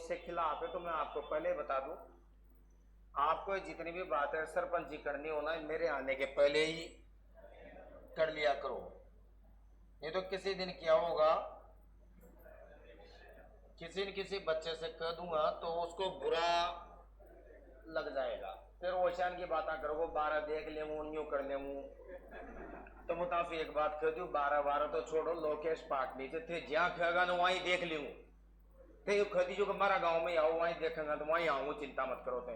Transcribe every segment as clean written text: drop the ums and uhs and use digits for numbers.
इससे खिलाफ है तो मैं आपको पहले बता दूं, आपको जितनी भी बातें सरपंची करनी हो ना मेरे आने के पहले ही कर लिया करो, नहीं तो किसी दिन क्या होगा, किसी न किसी बच्चे से कह दूंगा तो उसको बुरा लग जाएगा, फिर ओशान की बात करोगे 12 देख ले यूं कर ले। तो मुताफी एक बात कह दू, 12 तो छोड़ो, लोकेश पाटनी से थे जहाँ खेगा ना वहीं देख लूँ थे, खदी जो हमारा गाँव में आओ वहीं देखेंगे तो वहीं आऊँ, चिंता मत करो थे।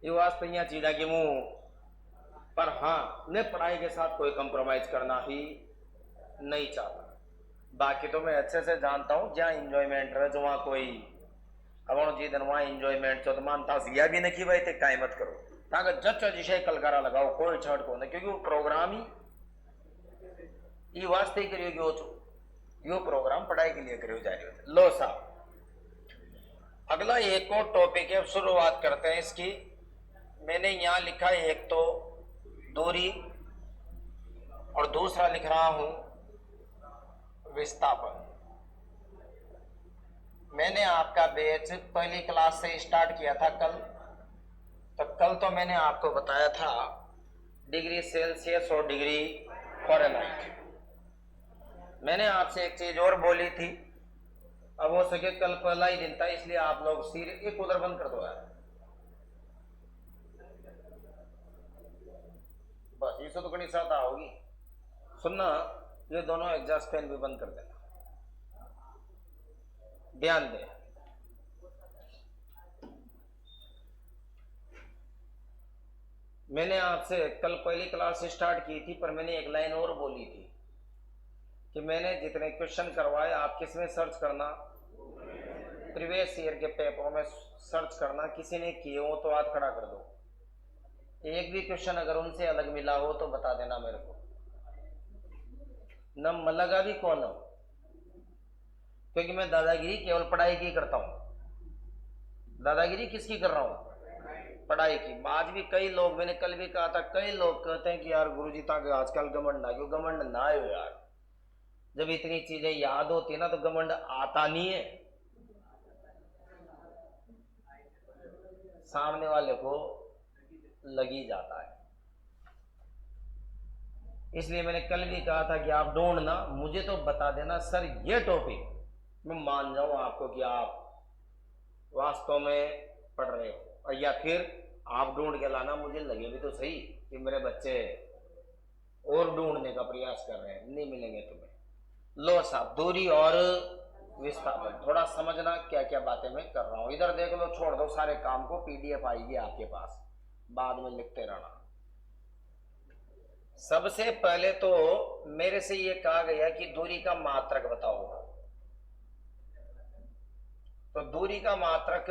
ये वास्ते यहाँ चीज़ा कि मुँह पर हाँ ने पढ़ाई के साथ कोई कंप्रोमाइज करना ही नहीं चाहता। बाकी तो मैं अच्छे से जानता हूँ जहाँ इंजॉयमेंट रहे जो वहाँ कोई अब जी दिन वहाँ इंजॉयमेंट चो तो मानता यह भी नहीं कि भाई ते काई मत करो ताकि जच्चा जिसे कलकारा लगाओ कोई छठ को नहीं, क्योंकि वो प्रोग्राम ही ये वास्ते ही करियो यो यो प्रोग्राम पढ़ाई के लिए करियो जा रही हो। लो साहब अगला एक और टॉपिक है, शुरुआत करते हैं इसकी। मैंने यहाँ लिखा है एक तो दूरी और दूसरा लिख रहा हूं विस्थापन। मैंने आपका बैच पहली क्लास से स्टार्ट किया था कल, तो कल तो मैंने आपको बताया था डिग्री सेल्सियस और डिग्री फ़ारेनहाइट। मैंने आपसे एक चीज और बोली थी, अब हो सके कल पहला ही दिन था इसलिए आप लोग सिर एक उधर बंद कर दो यार, बस ये तो कड़ी साथ होगी सुनना, ये दोनों एग्जॉस्ट फैन भी बंद कर देना, ध्यान दे। मैंने आपसे कल पहली क्लास स्टार्ट की थी पर मैंने एक लाइन और बोली थी कि मैंने जितने क्वेश्चन करवाए आप किस में सर्च करना, प्रीवियस ईयर के पेपरों में सर्च करना, किसी ने किए हो तो हाथ खड़ा कर दो, एक भी क्वेश्चन अगर उनसे अलग मिला हो तो बता देना मेरे को, न मलगा भी कौन हो, क्योंकि मैं दादागिरी केवल पढ़ाई की करता हूं। दादागिरी किसकी कर रहा हूं? पढ़ाई की। आज भी कई लोग, मैंने कल भी कहा था, कई लोग कहते हैं कि यार गुरुजी ताकि आजकल घमंड ना, क्यों घमंड ना आयो यार, जब इतनी चीजें याद होती है ना तो घमंड आता नहीं है, सामने वाले को लगी जाता है। इसलिए मैंने कल भी कहा था कि आप ढूंढना, मुझे तो बता देना सर ये टॉपिक, मैं मान जाऊं आपको कि आप वास्तव में पढ़ रहे हो, और या फिर आप ढूंढ के लाना, मुझे लगे भी तो सही कि मेरे बच्चे और ढूंढने का प्रयास कर रहे हैं, नहीं मिलेंगे तुम्हें। लो साहब दूरी और विस्थापन थोड़ा समझना क्या क्या बातें मैं कर रहा हूं, इधर देख लो, छोड़ दो सारे काम को, पीडीएफ आएगी आपके पास, बाद में लिखते रहना। सबसे पहले तो मेरे से ये कहा गया कि दूरी का मात्रक बताओ, तो दूरी का मात्रक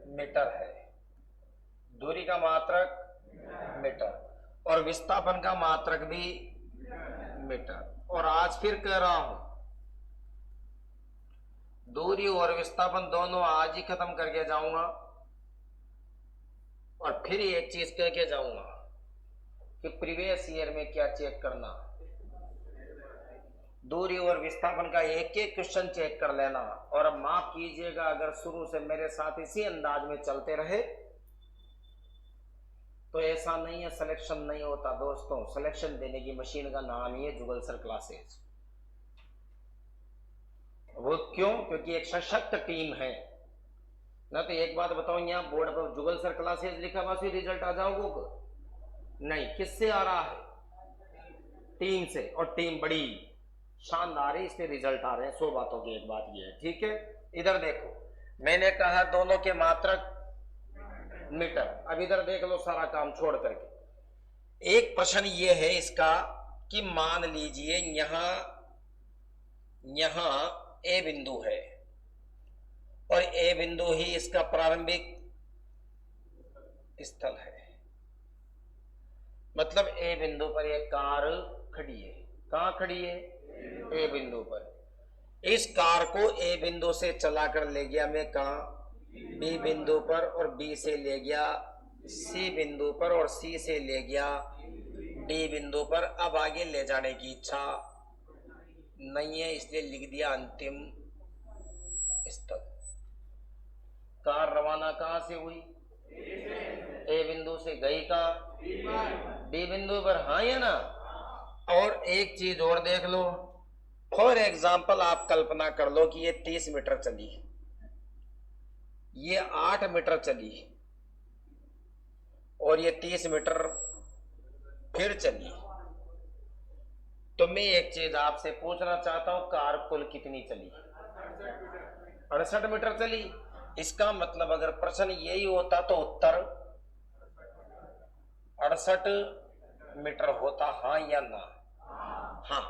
मीटर है, दूरी का मात्रक मीटर, और विस्थापन का मात्रक भी मीटर। और आज फिर कह रहा हूं दूरी और विस्थापन दोनों आज ही खत्म करके जाऊंगा, और फिर एक चीज कह के जाऊंगा कि प्रीवियस ईयर में क्या चेक करना, दूरी और विस्थापन का एक एक क्वेश्चन चेक कर लेना। और अब माफ कीजिएगा अगर शुरू से मेरे साथ इसी अंदाज में चलते रहे तो ऐसा नहीं है सिलेक्शन नहीं होता दोस्तों, सिलेक्शन देने की मशीन का नाम ही है जुगल सर क्लासेस। वो क्यों? क्योंकि एक सशक्त टीम है ना। तो एक बात बताओ, यहाँ बोर्ड पर जुगल सर क्लासेस लिखा बस रिजल्ट आ जाओगे नहीं, किससे आ रहा है? टीम से, और टीम बड़ी शानदार है इसलिए रिजल्ट आ रहे हैं। 100 बातों की एक बात ये है, ठीक है। इधर देखो, मैंने कहा दोनों के मात्रक मीटर, अब इधर देख लो सारा काम छोड़ करके। एक प्रश्न ये है इसका कि मान लीजिए यहां ए बिंदु है और ए बिंदु ही इसका प्रारंभिक स्थल है, मतलब ए बिंदु पर एक कार खड़ी है। कहां खड़ी है? ए बिंदु पर। इस कार को ए बिंदु से चलाकर ले गया मैं कहां? बी बिंदु पर, और बी से ले गया सी बिंदु पर, और सी से ले गया डी बिंदु पर। अब आगे ले जाने की इच्छा नहीं है इसलिए लिख दिया अंतिम इस तक। कार रवाना कहां से हुई? ए बिंदु से गई कहां? बी बिंदु पर, हाँ या ना? और एक चीज और देख लो, फॉर एग्जाम्पल आप कल्पना कर लो कि ये 30 मीटर चली, ये 8 मीटर चली और ये 30 मीटर फिर चली। तो मैं एक चीज आपसे पूछना चाहता हूं, कार कुल कितनी चली? 68 मीटर चली। इसका मतलब अगर प्रश्न यही होता तो उत्तर 68 मीटर होता, हाँ या ना? हाँ।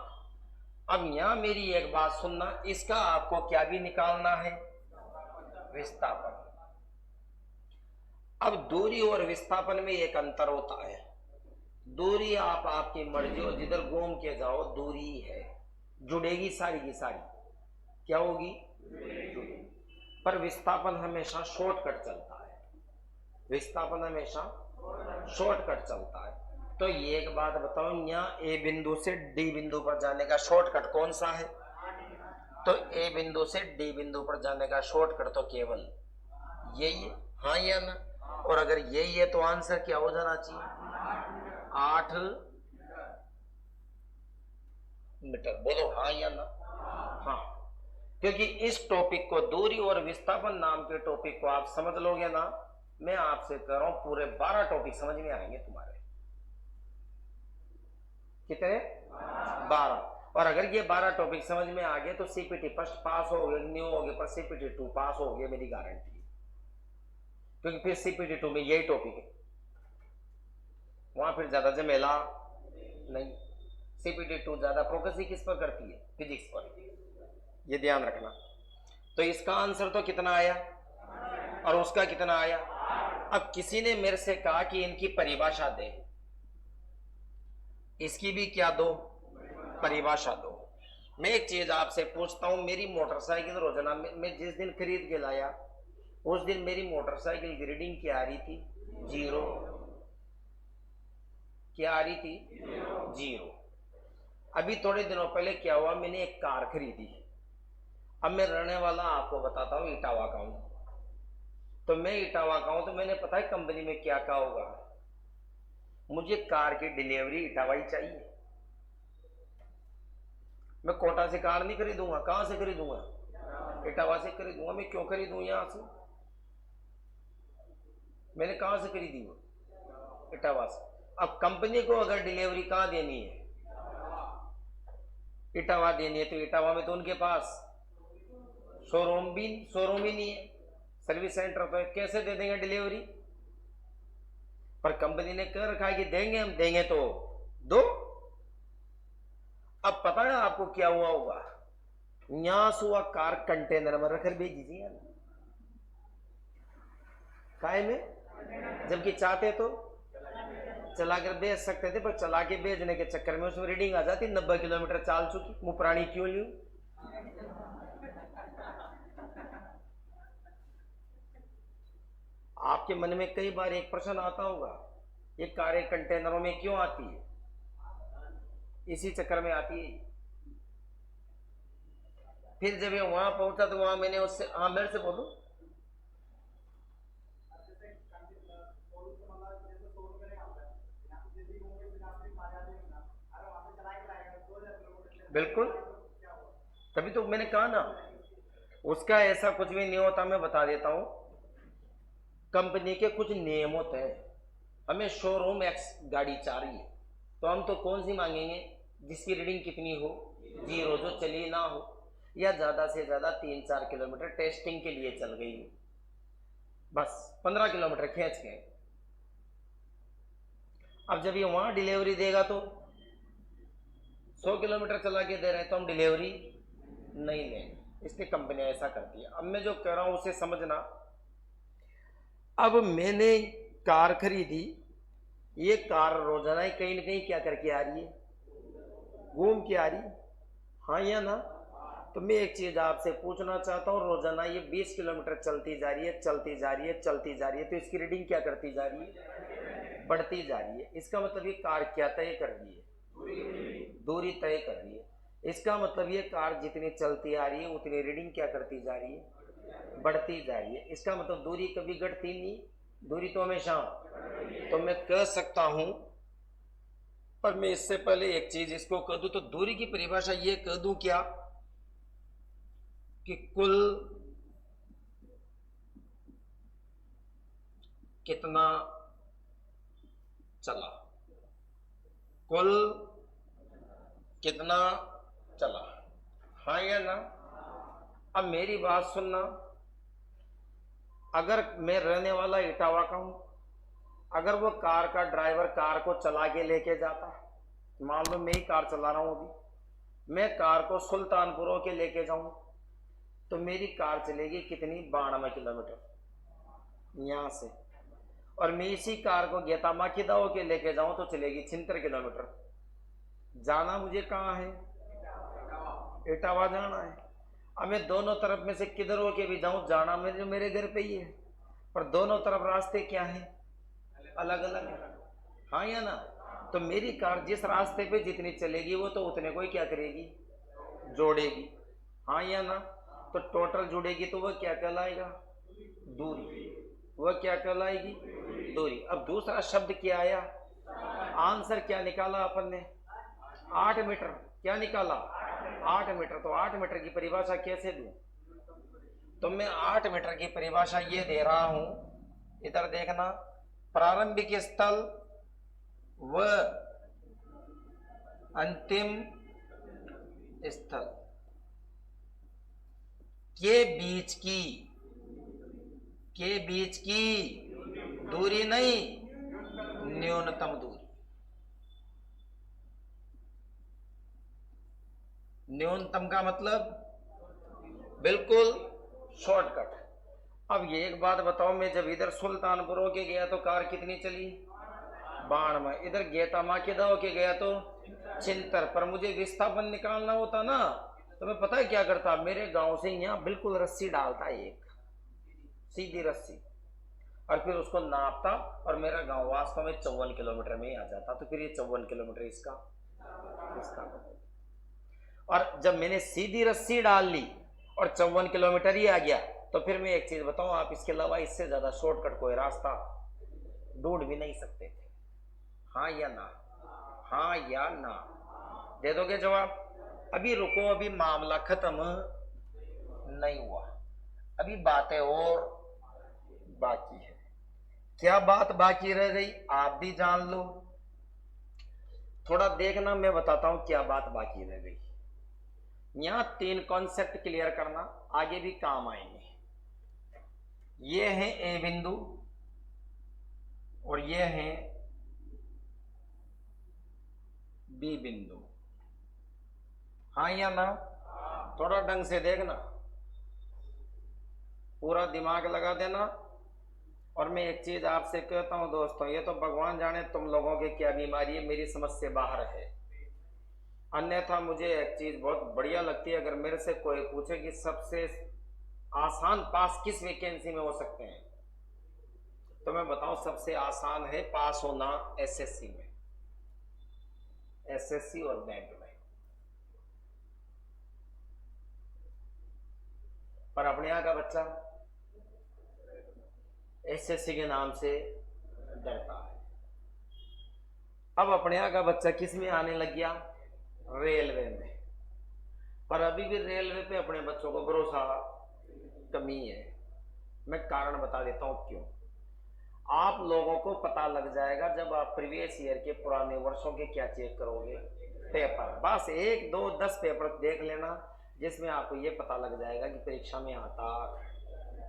अब यहां मेरी एक बात सुनना, इसका आपको क्या भी निकालना है? विस्थापन। अब दूरी और विस्थापन में एक अंतर होता है। दूरी आप आपकी मर्जी हो, जिधर घूम के जाओ दूरी है, जुड़ेगी सारी की सारी, क्या होगी? पर विस्थापन हमेशा शॉर्टकट चलता है, विस्थापन हमेशा शॉर्टकट चलता है। तो ये एक बात बताओ, यहाँ ए बिंदु से डी बिंदु पर जाने का शॉर्टकट कौन सा है? तो ए बिंदु से डी बिंदु पर जाने का शॉर्टकट तो केवल यही है, हाँ या ना? और अगर यही है तो आंसर क्या हो जाना चाहिए? 8 मीटर। बोलो हाँ या ना? हाँ। क्योंकि इस टॉपिक को, दूरी और विस्थापन नाम के टॉपिक को आप समझ लोगे ना, मैं आपसे कह रहा हूं पूरे 12 टॉपिक समझ में आएंगे तुम्हारे। कितने? 12। और अगर ये 12 टॉपिक समझ में आ गए तो सीपीटी फर्स्ट पास हो गए, न्यू हो गए, पर सीपीटी 2 पास हो गए, मेरी गारंटी। क्योंकि फिर सीपीटी 2 में यही टॉपिक है, वहां फिर ज्यादा झमेला नहीं। सीपीटी 2 ज्यादा फोकस ही किस पर करती है? फिजिक्स पर, ये ध्यान रखना। तो इसका आंसर तो कितना आया और उसका कितना आया? अब किसी ने मेरे से कहा कि इनकी परिभाषा दे, इसकी भी क्या दो? परिभाषा दो। मैं एक चीज आपसे पूछता हूं, मेरी मोटरसाइकिल रोजाना मैं जिस दिन खरीद के लाया उस दिन मेरी मोटरसाइकिल की रीडिंग क्या आ रही थी? 0। क्या आ रही थी? 0। अभी थोड़े दिनों पहले क्या हुआ, मैंने एक कार खरीदी। अब मैं रहने वाला आपको बताता हूँ इटावा का हूं। तो मैं इटावा का हूं, तो मैंने पता है कंपनी में क्या कहा होगा, मुझे कार की डिलीवरी इटावा ही चाहिए। मैं कोटा से कार नहीं खरीदूंगा, कहां से खरीदूंगा? इटावा से खरीदूंगा। मैं क्यों खरीदूं यहां से? मैंने कहां से खरीदी वो? इटावा से। अब कंपनी को अगर डिलीवरी कहां देनी है? इटावा देनी है, तो इटावा में तो उनके पास शोरूम ही नहीं है, सर्विस सेंटर। तो कैसे दे देंगे डिलीवरी? पर कंपनी ने कह रखा है कि देंगे, हम देंगे तो दो। अब पता है आपको क्या हुआ होगा, यहां से हुआ कार कंटेनर में रखकर भेज दीजिए काय में, जबकि चाहते तो चलाकर भेज सकते थे, पर चला के भेजने के चक्कर में उसमें रीडिंग आ जाती 90 किलोमीटर चाल चुकी। मुंह प्राणी क्यों लूं? आपके मन में कई बार एक प्रश्न आता होगा, ये कारें कंटेनरों में क्यों आती है? इसी चक्कर में आती है। फिर जब ये वहां पहुंचा तो वहां मैंने उससे, हाँ मेरे से बोलो। बिल्कुल, तभी तो मैंने कहा ना, उसका ऐसा कुछ भी नहीं होता। मैं बता देता हूं, कंपनी के कुछ नियम होते हैं। हमें शोरूम एक्स गाड़ी चाहिए, तो हम तो कौन सी मांगेंगे? जिसकी रीडिंग कितनी हो? 0, जो चली ना हो, या ज्यादा से ज्यादा 3-4 किलोमीटर टेस्टिंग के लिए चल गई हो, बस 15 किलोमीटर खींच के। अब जब ये वहां डिलीवरी देगा तो 100 किलोमीटर चला के दे रहे हैं, तो हम डिलीवरी नहीं लेंगे, इसलिए कंपनी ऐसा करती है। अब मैं जो कह रहा हूं उसे समझना। अब मैंने कार खरीदी, ये कार रोजाना ही कहीं ना कहीं क्या करके आ रही है? घूम के आ रही है, हाँ या ना? तो मैं एक चीज आपसे पूछना चाहता हूँ, रोजाना ये 20 किलोमीटर चलती जा रही है, चलती जा रही है, चलती जा रही है, तो इसकी रीडिंग क्या करती जा रही है? बढ़ती जा रही है। इसका मतलब ये कार क्या तय कर रही है? दूरी तय कर रही है। इसका मतलब ये कार जितनी चलती आ रही है उतनी रीडिंग क्या करती जा रही है? बढ़ती जा रही है। इसका मतलब दूरी कभी घटती नहीं, दूरी तो हमेशा। तो मैं कह सकता हूं, पर मैं इससे पहले एक चीज इसको कह दूं, तो दूरी की परिभाषा ये कह दूं क्या कि कुल कितना चला, कुल कितना चला, हाँ या ना। अब मेरी बात सुनना, अगर मैं रहने वाला इटावा का हूं, अगर वो कार का ड्राइवर कार को चला के लेके जाता, मान लो मैं ही कार चला रहा हूं अभी, मैं कार को सुल्तानपुरों के लेके जाऊं, तो मेरी कार चलेगी कितनी, 92 किलोमीटर यहां से। और मैं इसी कार को गेतामा किदाओ के लेके जाऊं तो चलेगी 76 किलोमीटर। जाना मुझे कहां है, इटावा जाना है। अब मैं दोनों तरफ में से किधर होके भी जाऊं, जाना मेरे घर पे ही है, पर दोनों तरफ रास्ते क्या है, अलग अलग है, हाँ या ना। तो मेरी कार जिस रास्ते पे जितनी चलेगी वो तो उतने को ही क्या करेगी, जोड़ेगी, हाँ या ना। तो टोटल जुड़ेगी तो वह क्या कहलाएगा, दूरी, वह क्या कहलाएगी, दूरी। अब दूसरा शब्द क्या आया, आंसर क्या निकाला अपन ने, 8 मीटर, क्या निकाला, 8 मीटर। तो 8 मीटर की परिभाषा कैसे दूं, तो मैं 8 मीटर की परिभाषा ये दे रहा हूं, इधर देखना, प्रारंभिक स्थल व अंतिम स्थल के बीच की दूरी नहीं, न्यूनतम दूरी, न्यूनतम का मतलब बिल्कुल शॉर्टकट। अब ये एक बात बताओ, मैं जब इधर सुल्तानपुर होके गया तो कार कितनी चली, 92, इधर गेतामा किदा होके गया तो 76, पर मुझे विस्थापन निकालना होता ना, तो मैं पता है क्या करता, मेरे गांव से यहाँ बिल्कुल रस्सी डालता, एक सीधी रस्सी, और फिर उसको नापता, और मेरा गांव वास्तव में 54 किलोमीटर में ही आ जाता। तो फिर ये 54 किलोमीटर इसका। और जब मैंने सीधी रस्सी डाल ली और 54 किलोमीटर ही आ गया, तो फिर मैं एक चीज बताऊं, आप इसके अलावा इससे ज्यादा शॉर्टकट कोई रास्ता ढूंढ भी नहीं सकते थे, हाँ या ना, हाँ या ना, दे दोगे जवाब। अभी रुको, अभी मामला खत्म नहीं हुआ, अभी बातें और बाकी है। क्या बात बाकी रह गई, आप भी जान लो, थोड़ा देखना, मैं बताता हूं क्या बात बाकी रह गई। यहां 3 कॉन्सेप्ट क्लियर करना, आगे भी काम आएंगे। ये है ए बिंदु और ये है बी बिंदु, हाँ या ना, थोड़ा ढंग से देखना, पूरा दिमाग लगा देना। और मैं एक चीज आपसे कहता हूं दोस्तों, ये तो भगवान जाने तुम लोगों के क्या बीमारी है, मेरी समझ से बाहर है। अन्यथा मुझे एक चीज बहुत बढ़िया लगती है, अगर मेरे से कोई पूछे कि सबसे आसान पास किस वैकेंसी में हो सकते हैं, तो मैं बताऊं सबसे आसान है पास होना एसएससी में, एसएससी और बैंक में। पर अपने यहाँ का बच्चा एसएससी के नाम से डरता है। अब अपने यहाँ का बच्चा किस में आने लग गया, रेलवे में। पर अभी भी रेलवे पे अपने बच्चों को भरोसा कमी है। मैं कारण बता देता हूं क्यों। आप लोगों को पता लग जाएगा जब आप प्रीवियस ईयर के पुराने वर्षों के क्या चेक करोगे, पेपर, बस 1 2 10 पेपर देख लेना, जिसमें आपको ये पता लग जाएगा कि परीक्षा में आता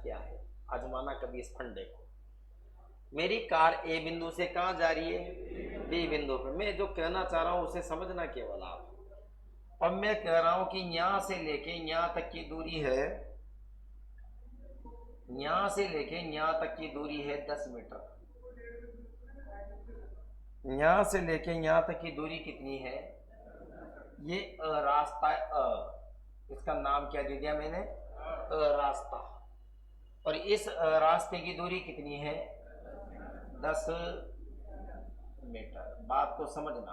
क्या है। आजमाना कभी इस फंडे को। मेरी कार ए बिंदु से कहां जा रही है, बी बिंदु पे। मैं जो कहना चाह रहा हूं उसे समझना केवल आप। अब मैं कह रहा हूं कि यहां से लेके यहां तक की दूरी है, यहां से लेके यहां तक की दूरी है 10 मीटर। यहां से लेके यहां तक की दूरी कितनी है, ये रास्ता, इसका नाम क्या दे दिया मैंने, रास्ता। और इस रास्ते की दूरी कितनी है, 10 मीटर। बात को समझना।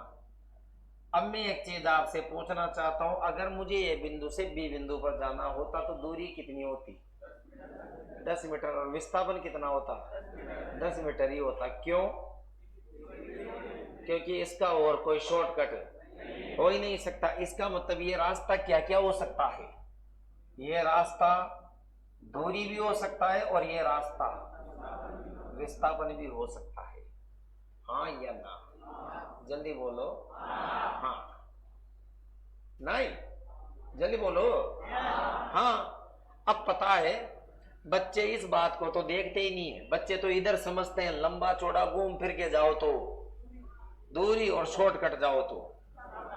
अब मैं एक चीज आपसे पूछना चाहता हूं, अगर मुझे ए बिंदु से बी बिंदु पर जाना होता तो दूरी कितनी होती, 10 मीटर और विस्थापन कितना होता? 10 मीटर ही होता। क्यों? क्योंकि इसका और कोई शॉर्टकट हो ही नहीं सकता। इसका मतलब ये रास्ता क्या क्या हो सकता है? ये रास्ता दूरी भी हो सकता है और ये रास्ता विस्थापन भी हो सकता है। हाँ या ना? जल्दी बोलो। हाँ, नहीं, जल्दी बोलो। हाँ। अब पता है, बच्चे इस बात को तो देखते ही नहीं है। बच्चे तो इधर समझते हैं लंबा चौड़ा घूम फिर के जाओ तो दूरी और शॉर्टकट जाओ तो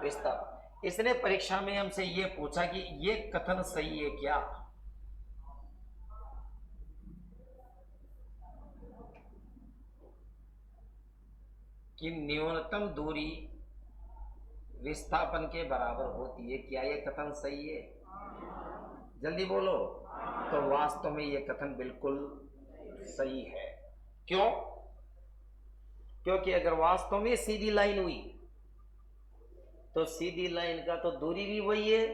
विस्थापन। इसने परीक्षा में हमसे ये पूछा कि ये कथन सही है क्या? कि न्यूनतम दूरी विस्थापन के बराबर होती है, क्या ये कथन सही है? जल्दी बोलो। तो वास्तव में ये कथन बिल्कुल सही है। क्यों? क्योंकि अगर वास्तव में सीधी लाइन हुई तो सीधी लाइन का तो दूरी भी वही है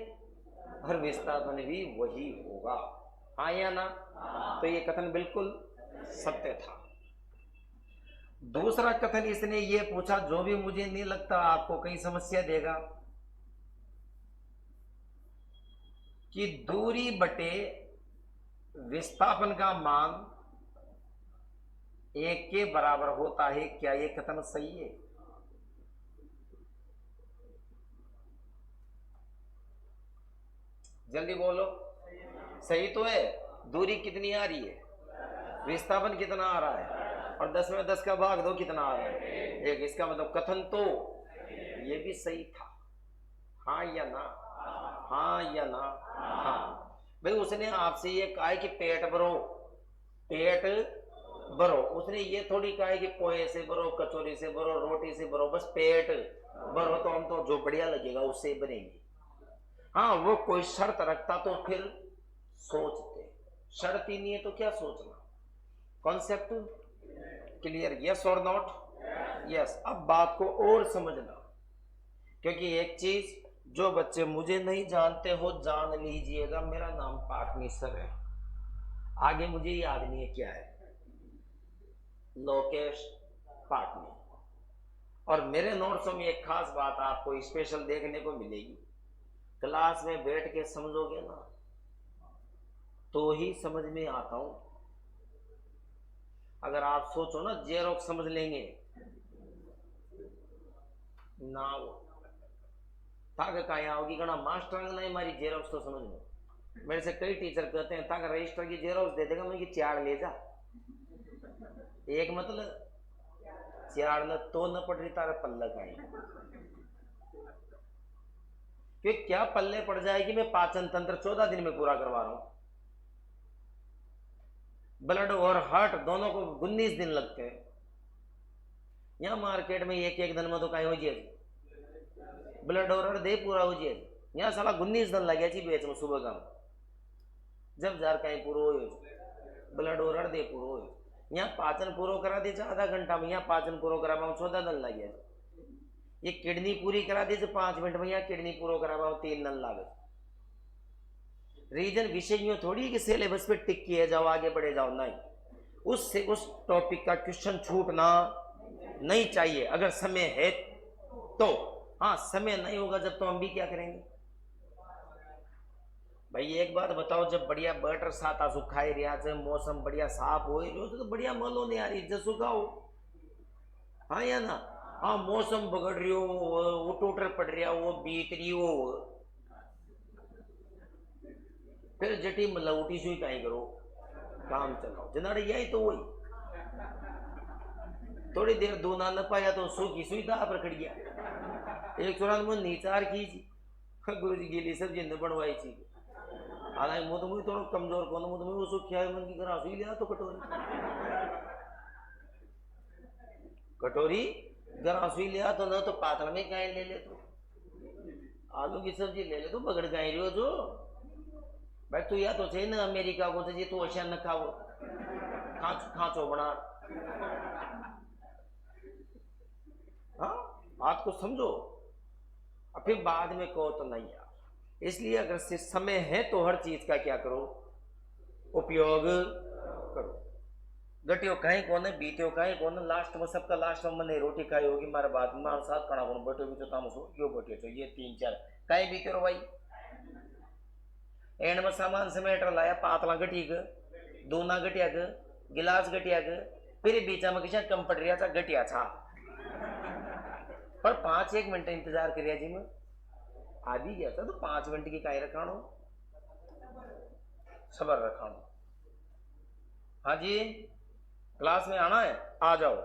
और विस्थापन भी वही होगा। हाँ या ना? तो ये कथन बिल्कुल सत्य था। दूसरा कथन इसने ये पूछा, जो भी मुझे नहीं लगता आपको कहीं समस्या देगा, कि दूरी बटे विस्थापन का मान 1 के बराबर होता है। क्या ये कथन सही है? जल्दी बोलो। सही तो है। दूरी कितनी आ रही है? विस्थापन कितना आ रहा है? और 10 में 10 का भाग दो, कितना आ रहा है? 1। इसका मतलब कथन तो ये भी सही था। हाँ या ना? हाँ या ना? हाँ। भाई उसने आपसे ये कहा है कि पेट भरो, पेट भरो। उसने ये थोड़ी कहा है कि पोहे से भरो, कचौरी से भरो, रोटी से भरो, बस पेट भरो। तो हम तो जो बढ़िया लगेगा उससे भरेंगे। हाँ, वो कोई शर्त रखता तो फिर सोचते। शर्त ही नहीं है तो क्या सोचना? Concept clear? यस और नॉट? यस। अब बात को और समझना, क्योंकि एक चीज जो बच्चे मुझे नहीं जानते हो जान लीजिएगा, मेरा नाम पाटनी सर है। आगे मुझे याद नहीं है क्या है, लोकेश पाटनी। और मेरे नोट्सों में एक खास बात आपको स्पेशल देखने को मिलेगी। क्लास में बैठ के समझोगे ना तो ही समझ में आता हूं। अगर आप सोचो ना जेरोक्स समझ लेंगे ना, वो ताकि कहीं आओगी गणा मास्टर नहीं हमारी जेरोक्स तो समझ लो। मेरे से कई टीचर कहते हैं ताकि रजिस्टर की जेरोक्स दे देगा, मैं चार ले जा। एक मतलब चार न तो न पड़ रही तारा पल्ला कहीं, कि क्या पल्ले पड़ जाएगी? मैं पाचन तंत्र 14 दिन में पूरा करवा रहा हूं। ब्लड और हार्ट दोनों को 19 दिन लगते हैं। यहाँ मार्केट में एक एक दिन में तो कहीं हो जाए ब्लड और हार्ट दे पूरा हो जाए। यहाँ साला 19 दिन लगे जी बेच में सुबह का, जब जार कहीं पूरा हो ब्लड और हार्ट दे पूरा हो। यहाँ पाचन पूरा करा दे आधा घंटा में, यहाँ पाचन पूरा करा 14 दिन लग गया। ये किडनी पूरी करा दे 5 मिनट में, यहाँ किडनी पूरा करा 3 दिन लागे। रीजन विषय थोड़ी कि सिलेबस पे टिक किए जाओ आगे बढ़े जाओ, नहीं। उससे उस टॉपिक का क्वेश्चन छूटना नहीं चाहिए अगर समय है तो। हाँ, समय नहीं होगा जब तो हम भी क्या करेंगे भाई? एक बात बताओ, जब बढ़िया बटर साता सुखाई रिया है, मौसम बढ़िया साफ हो तो बढ़िया मलो नहीं आ रही जब सुखाओ। हाँ या ना? हाँ, मौसम बगड़ रही हो, वो टोटर पड़ रहा हो, वो बीत रही हो, फिर जटी मलौटी सुई कहीं करो, काम चलाओ जनाड़े यही तो वही। थोड़ी देर दो ना न पाया तो सूखी सुई था पर खड़ गया। एक चौरान में नीचार की गुरु जी गिली सब्जी न बनवाई थी। हालांकि मुँह तो मुझे थोड़ा कमजोर कौन, मुँह तो मुझे वो सुखिया मन की करा सुई लिया तो कटोरी गरा सुई लिया तो न तो पात्र में गाय ले ले, तो आलू की सब्जी ले ले, तो बगड़ गाय रही हो जो भाई। तू या तो છે ને અમેરિકા को तो तू अशा न खाओ खांचो बना। हाँ, बात को समझो, और फिर बाद में कहो तो नहीं यार। इसलिए अगर से समय है तो हर चीज का क्या करो, उपयोग करो गटियो कहीं कौन बीतियो कहीं कौन लास्ट में सबका लास्ट में मैंने रोटी खाई होगी मारे बाद में मारे साथ खाना कौन बैठो भी तो तामसो यो बैठे तो ये 3-4 कहीं बीते रो भाई एंड में सामान समेट लाया पातला गटी के दूना गटिया के गिलास गटिया के फिर बीचा में किसी कंपटरिया था गटिया था पर 5-1 मिनट इंतजार करिया जी मैं आदि गया था तो 5 मिनट की काई रखाणो सबर रखाणो। हाँ जी क्लास में आना है आ जाओ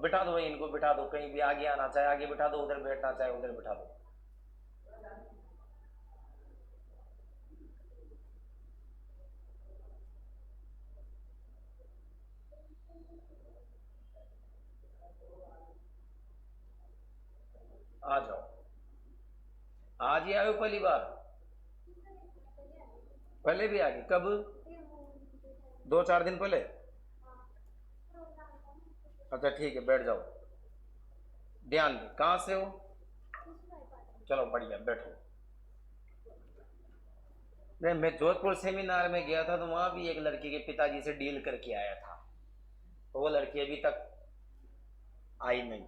बिठा दो इनको बिठा दो कहीं भी आगे आना चाहे आगे बिठा दो उधर बैठना चाहे उधर बिठा दो। आ जाओ आज ही आयो पहली बार पहले भी आ गई कब 2-4 दिन पहले अच्छा ठीक है बैठ जाओ ध्यान दे कहां से हो चलो बढ़िया बैठो। नहीं मैं जोधपुर सेमिनार में गया था तो वहां भी एक लड़की के पिताजी से डील करके आया था तो वो लड़की अभी तक आई नहीं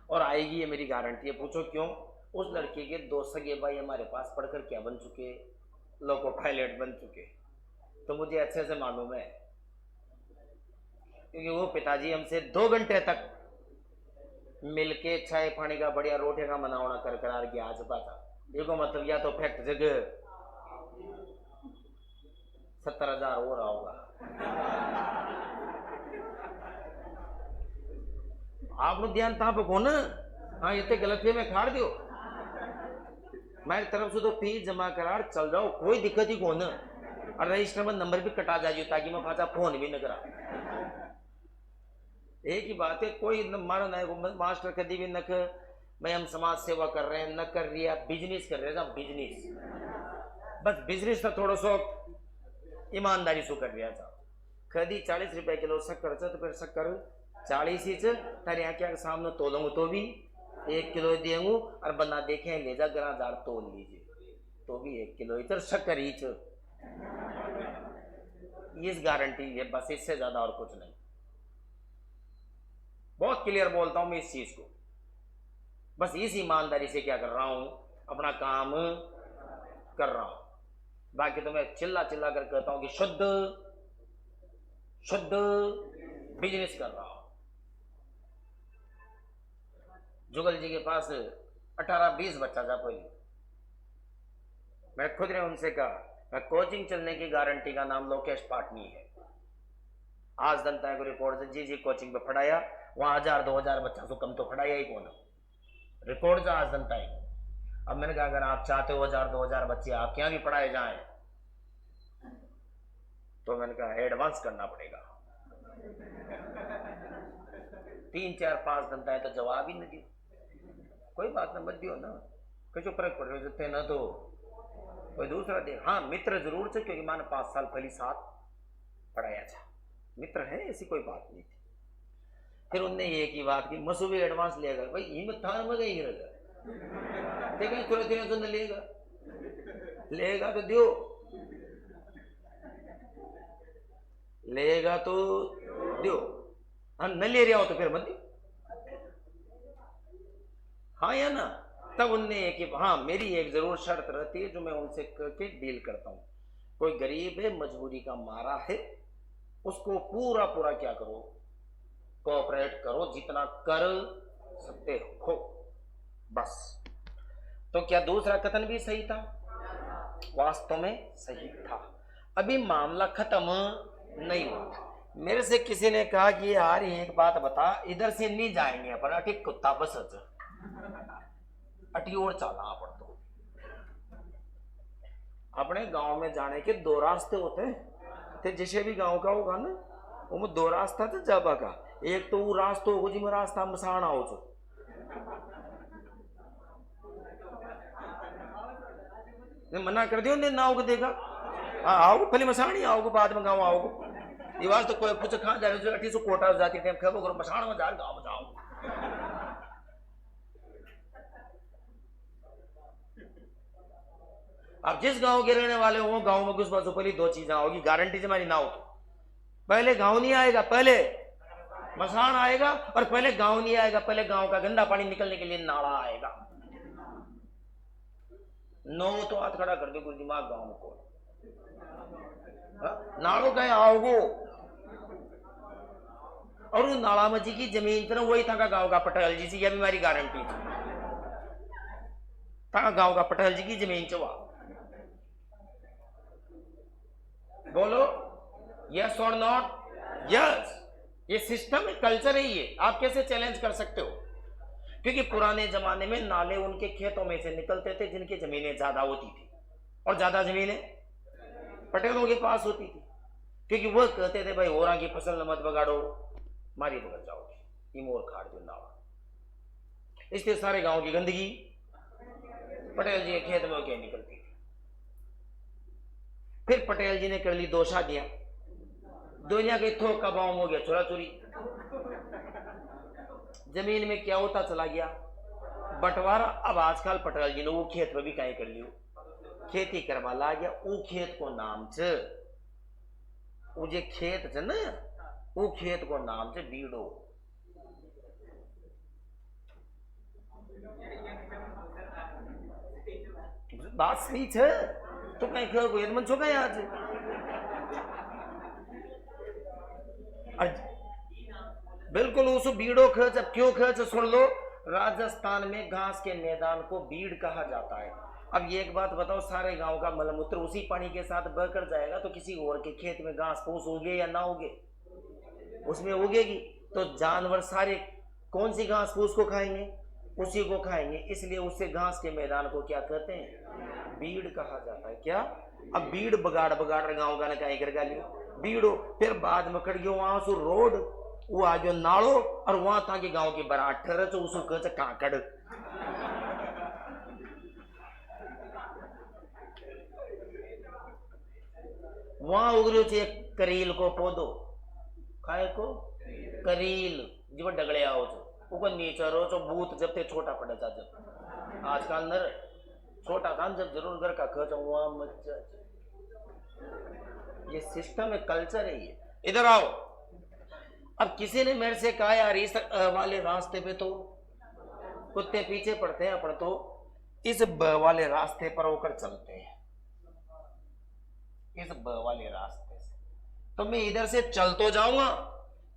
और आएगी ये मेरी गारंटी है। पूछो क्यों उस लड़के के 2 सगे भाई हमारे पास पढ़कर क्या बन चुके लोको पायलट बन चुके तो मुझे अच्छे से मालूम है क्योंकि वो पिताजी हमसे 2 घंटे तक मिलके चाय पानी का बढ़िया रोटी का मनावना कर करार के आ चुका था। देखो मतलब या तो फैक्ट जगह 70,000 हो रहा होगा आप ध्यान था पे कौन हाँ ये गलत वे में खाड़ दियो मेरी तरफ से तो फीस जमा करार चल जाओ कोई दिक्कत ही कौन और रजिस्टर में नंबर भी कटा जाइए ताकि मैं पाचा फोन भी न करा। एक ही बात है कोई मारा ना मास्टर कभी भी न भाई हम समाज सेवा कर रहे हैं न कर रही है बिजनेस कर रहे हैं बिजनेस बस बिजनेस का थोड़ा सा ईमानदारी से कर रहा था कभी 40 रुपए किलो शक्कर तो फिर शक्कर 40 ही तेरे यहाँ क्या सामने तोलूंगा तो भी 1 किलो देंगू और बना देखे ले जा ग्राजार तोल लीजिए तो भी 1 किलो इधर शक्कर ही इस गारंटी है बस इससे ज्यादा और कुछ नहीं। बहुत क्लियर बोलता हूं मैं इस चीज को बस इस ईमानदारी से क्या कर रहा हूं अपना काम कर रहा हूं बाकी तो मैं चिल्ला चिल्ला कर कहता हूं कि शुद्ध शुद्ध बिजनेस कर रहा हूं। जुगल जी के पास 18-20 बच्चा था पहले मैं खुद ने उनसे कहा मैं कोचिंग चलने की गारंटी का नाम लोकेश पाटनी है। आज जनता को रिपोर्ट से जी कोचिंग पे पढ़ाया वहां 1000-2000 बच्चा तो कम तो पढ़ाया ही कौन रिपोर्ट से आज जनता अब मैंने कहा अगर आप चाहते हो 1000-2000 बच्चे आपके यहाँ भी पढ़ाए जाएं तो मैंने कहा एडवांस करना पड़ेगा 3-4-5 घंटा है तो जवाब ही नहीं दियो कोई बात ना मत दियो ना कुछ फर्क पड़ रहे होते ना तो कोई दूसरा दे। हाँ मित्र जरूर थे क्योंकि मैंने 5 साल पहले साथ पढ़ाया था मित्र है ऐसी कोई बात नहीं थी। फिर उनने ये की बात की मसू भी एडवांस लेगा भाई हिम्मत थान में गई रहेगा देखिए थोड़े दिनों तो न लेगा तो दियो लेगा तो दियो हाँ न ले रहा हो तो फिर मत दियो हाँ या ना। तब उनने एक हाँ मेरी एक जरूर शर्त रहती है जो मैं उनसे करके डील करता हूँ कोई गरीब है मजबूरी का मारा है उसको पूरा पूरा क्या करो कोऑपरेट करो जितना कर सकते हो बस। तो क्या दूसरा कथन भी सही था वास्तव में सही था। अभी मामला खत्म नहीं हुआ मेरे से किसी ने कहा कि यार एक बात बता इधर से नहीं जाएंगे अपन अटी कुत्ता बस अटी और चलना पड़ तो अपने गांव में जाने के 2 रास्ते होते हैं तो जैसे भी गांव का होगा ना वो 2 रास्ता तो जाबा का एक तो वो रास्ता होगा जिसमें रास्ता मसाना हो तो मना कर दियो ने नाव को देगा हाँ आओगे पहले मसानी आओगे बाद में गाँव आओगे ये बात तो कोई कुछ कहाँ जा रहे अटी से कोटा जाती टाइम खबो करो मसाण में जा गाँव में जाओ आप जिस गांव के रहने वाले हो गांव में घुस बसो पहले दो चीजें होगी, गारंटी से हमारी ना हो तो पहले गांव नहीं आएगा, पहले मसान आएगा, और पहले गांव नहीं आएगा, पहले गांव का गंदा पानी निकलने के लिए नाला आएगा। नो तो हाथ खड़ा कर दो कुछ दिमाग गांव को नाड़ो कहे आओगो, और वो नालामा जी की जमीन पर वही था गांव का पटेल जी से, यह भी हमारी गारंटी था गांव का पटेल जी की जमीन चुवा। बोलो यस और नॉट? यस। ये सिस्टम है, कल्चर है, ये आप कैसे चैलेंज कर सकते हो? क्योंकि पुराने जमाने में नाले उनके खेतों में से निकलते थे जिनकी जमीनें ज्यादा होती थी, और ज्यादा जमीनें पटेलों के पास होती थी, क्योंकि वो कहते थे भाई होरा की फसल मत बगाड़ो, मारी बगड़ जाओगे, मोर खाड़ दो नावा। इसलिए सारे गांव की गंदगी पटेल जी के खेत में होकर निकलती थी। फिर पटेल जी ने कर ली दो शादियां, दुनिया के थोक का बाम हो गया चोरा चोरी, जमीन में क्या होता चला गया बंटवारा। अब आजकल पटेल जी ने वो खेत में भी कहीं कर लियो, खेती करवा ला गया, वो खेत को नाम से वो जे खेत है ना, वो खेत को नाम से बीड़ो। बात सही है तो कहीं खेल को मन छो गए आज बिल्कुल उस बीड़ो खेच। अब क्यों खेच सुन लो, राजस्थान में घास के मैदान को बीड़ कहा जाता है। अब ये एक बात बताओ, सारे गांव का मलमूत्र उसी पानी के साथ बहकर जाएगा तो किसी और के खेत में घास फूस उगे या ना उगे? उसमें उगेगी। तो जानवर सारे कौन सी घास फूस को खाएंगे? उसी को खाएंगे। इसलिए उससे घास के मैदान को क्या कहते हैं? बीड़ कहा जाता है। क्या? अब बीड़ बगाड़ बगाड़ गाँव का ना कहीं कर लियो बीड़ो, फिर बाद में कट गयो वहां से रोड, वो आ जो नाड़ो, और वहां था कि गांव की बरात ठहरे तो उसको कहे काकड़। वहां उगरियो छे करील को पौधो, खाए को करील जब डगड़े आओ छो ऊपर नीचे रो छो भूत जब ते छोटा पड़ा था। जब आजकल नर छोटा था जब जरूर घर का खर्च वहां मत। ये सिस्टम है, कल्चर है ये। इधर आओ। अब किसी ने मेरे से कहा यार इस वाले रास्ते पे तो कुत्ते पीछे पड़ते हैं, अपन तो इस ब वाले रास्ते पर होकर चलते हैं, इस ब वाले रास्ते से। तो मैं इधर से चल तो जाऊंगा,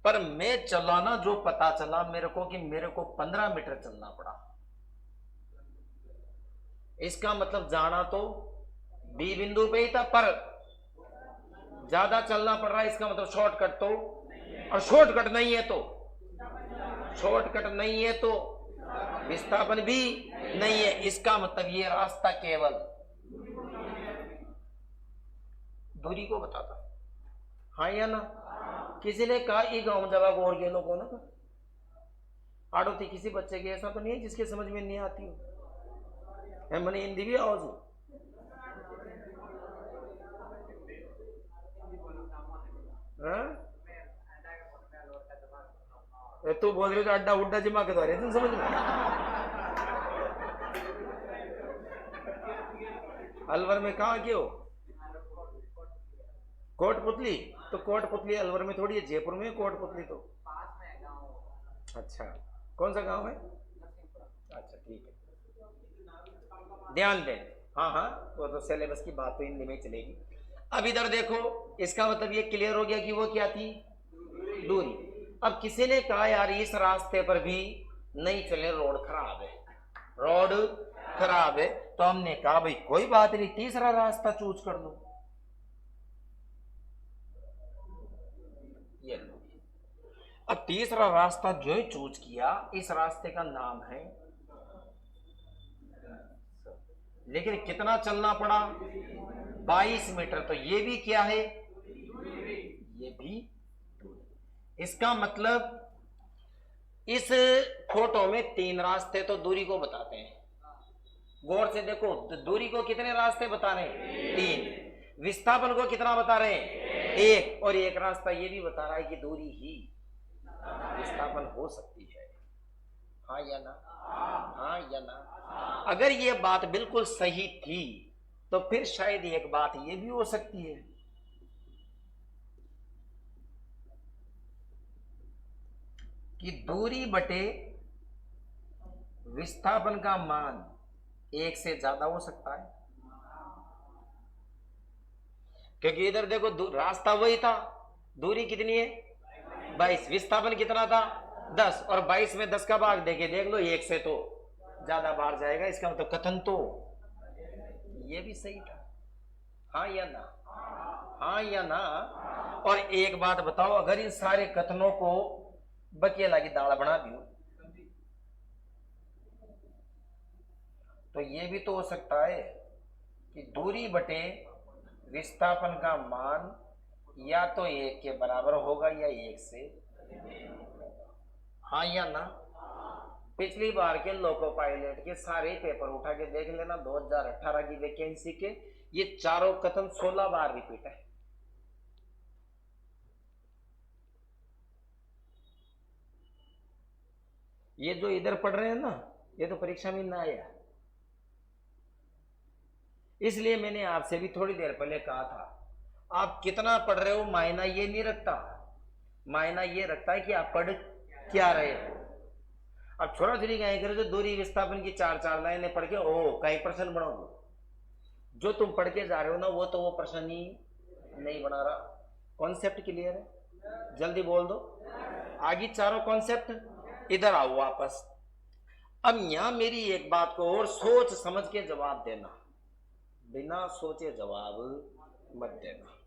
पर मैं चला ना, जो पता चला मेरे को कि मेरे को 15 मीटर चलना पड़ा। इसका मतलब जाना तो बी बिंदु पे ही था, पर ज्यादा चलना पड़ रहा है। इसका मतलब शॉर्टकट तो, और शॉर्टकट नहीं है तो, शॉर्टकट नहीं है तो विस्थापन भी नहीं है। इसका मतलब ये रास्ता केवल दूरी को बताता। हाँ या ना? किसी ने कहा ये गांव जगह और गेलो को ना आड़ो थी किसी बच्चे के, ऐसा तो नहीं है जिसके समझ में नहीं आती हो। मैंने हिंदी भी आवाज हूं। तू बोल रहे हो अड्डा उड्डा जिमा के द्वारे तुम समझ में? अलवर में कहा क्यों? कोटपुतली? तो कोटपुतली अलवर में थोड़ी है, जयपुर में कोटपुतली तो। अच्छा, कौन सा गांव है? अच्छा ठीक है, ध्यान दें। हाँ हाँ, वो तो सिलेबस की बात तो हिंदी में चलेगी। अब इधर देखो, इसका मतलब ये क्लियर हो गया कि वो क्या थी? दूरी। अब किसी ने कहा यार इस रास्ते पर भी नहीं चले, रोड खराब है, रोड खराब है। तो हमने कहा भाई कोई बात नहीं, तीसरा रास्ता चूज कर लो। ये लो। अब तीसरा रास्ता जो ही चूज किया, इस रास्ते का नाम है, लेकिन कितना चलना पड़ा? 22 मीटर। तो ये भी क्या है? ये भी दूरी। इसका मतलब इस फोटो में 3 रास्ते तो दूरी को बताते हैं। गौर से देखो, दूरी को कितने रास्ते बता रहे हैं? 3। विस्थापन को कितना बता रहे हैं? 1। और एक रास्ता ये भी बता रहा है कि दूरी ही विस्थापन हो सकती है। हाँ या ना? हाँ या ना? अगर ये बात बिल्कुल सही थी तो फिर शायद एक बात ये भी हो सकती है कि दूरी बटे विस्थापन का मान 1 से ज्यादा हो सकता है, क्योंकि इधर देखो रास्ता वही था, दूरी कितनी है 22, विस्थापन कितना था 10, और 22 में 10 का भाग देके देख लो 1 से तो ज्यादा बाहर जाएगा। इसका मतलब कथन तो ये भी सही था, हाँ या ना, हाँ या ना। और एक बात बताओ, अगर इन सारे कथनों को बकेला की दाल बना दूं तो ये भी तो हो सकता है कि दूरी बटे विस्थापन का मान या तो 1 के बराबर होगा या 1 से, हाँ या ना। पिछली बार के लोको पायलट के सारे पेपर उठा के देख लेना, 2018 की वैकेंसी के ये चारों कथन 16 बार रिपीट है। ये जो इधर पढ़ रहे हैं ना, ये तो परीक्षा में ना आया, इसलिए मैंने आपसे भी थोड़ी देर पहले कहा था आप कितना पढ़ रहे हो मायना ये नहीं रखता, मायना ये रखता है कि आप पढ़ क्या रहे हो। अब छोरा छोरी कहीं करे तो दूरी विस्थापन की 4 लाइनें पढ़ के ओ कहीं प्रश्न बनाओगे, जो तुम पढ़ के जा रहे हो ना वो तो वो प्रश्न ही नहीं बना रहा। कॉन्सेप्ट क्लियर है, जल्दी बोल दो, आगे चारों कॉन्सेप्ट। इधर आओ वापस। अब यहां मेरी एक बात को और सोच समझ के जवाब देना, बिना सोचे जवाब मत देना।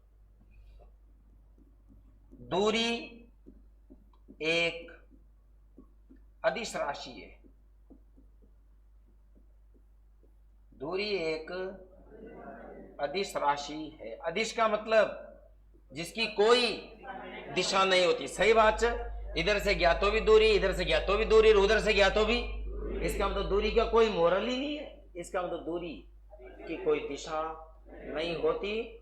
दूरी एक अदिश राशि है, दूरी एक अदिश राशि है। अदिश का मतलब जिसकी कोई दिशा नहीं होती, सही बात है। इधर से गया तो भी दूरी, इधर से गया तो भी दूरी, उधर से गया तो भी, इसका मतलब दूरी का कोई मोरल ही नहीं है, इसका मतलब दूरी की कोई दिशा नहीं होती,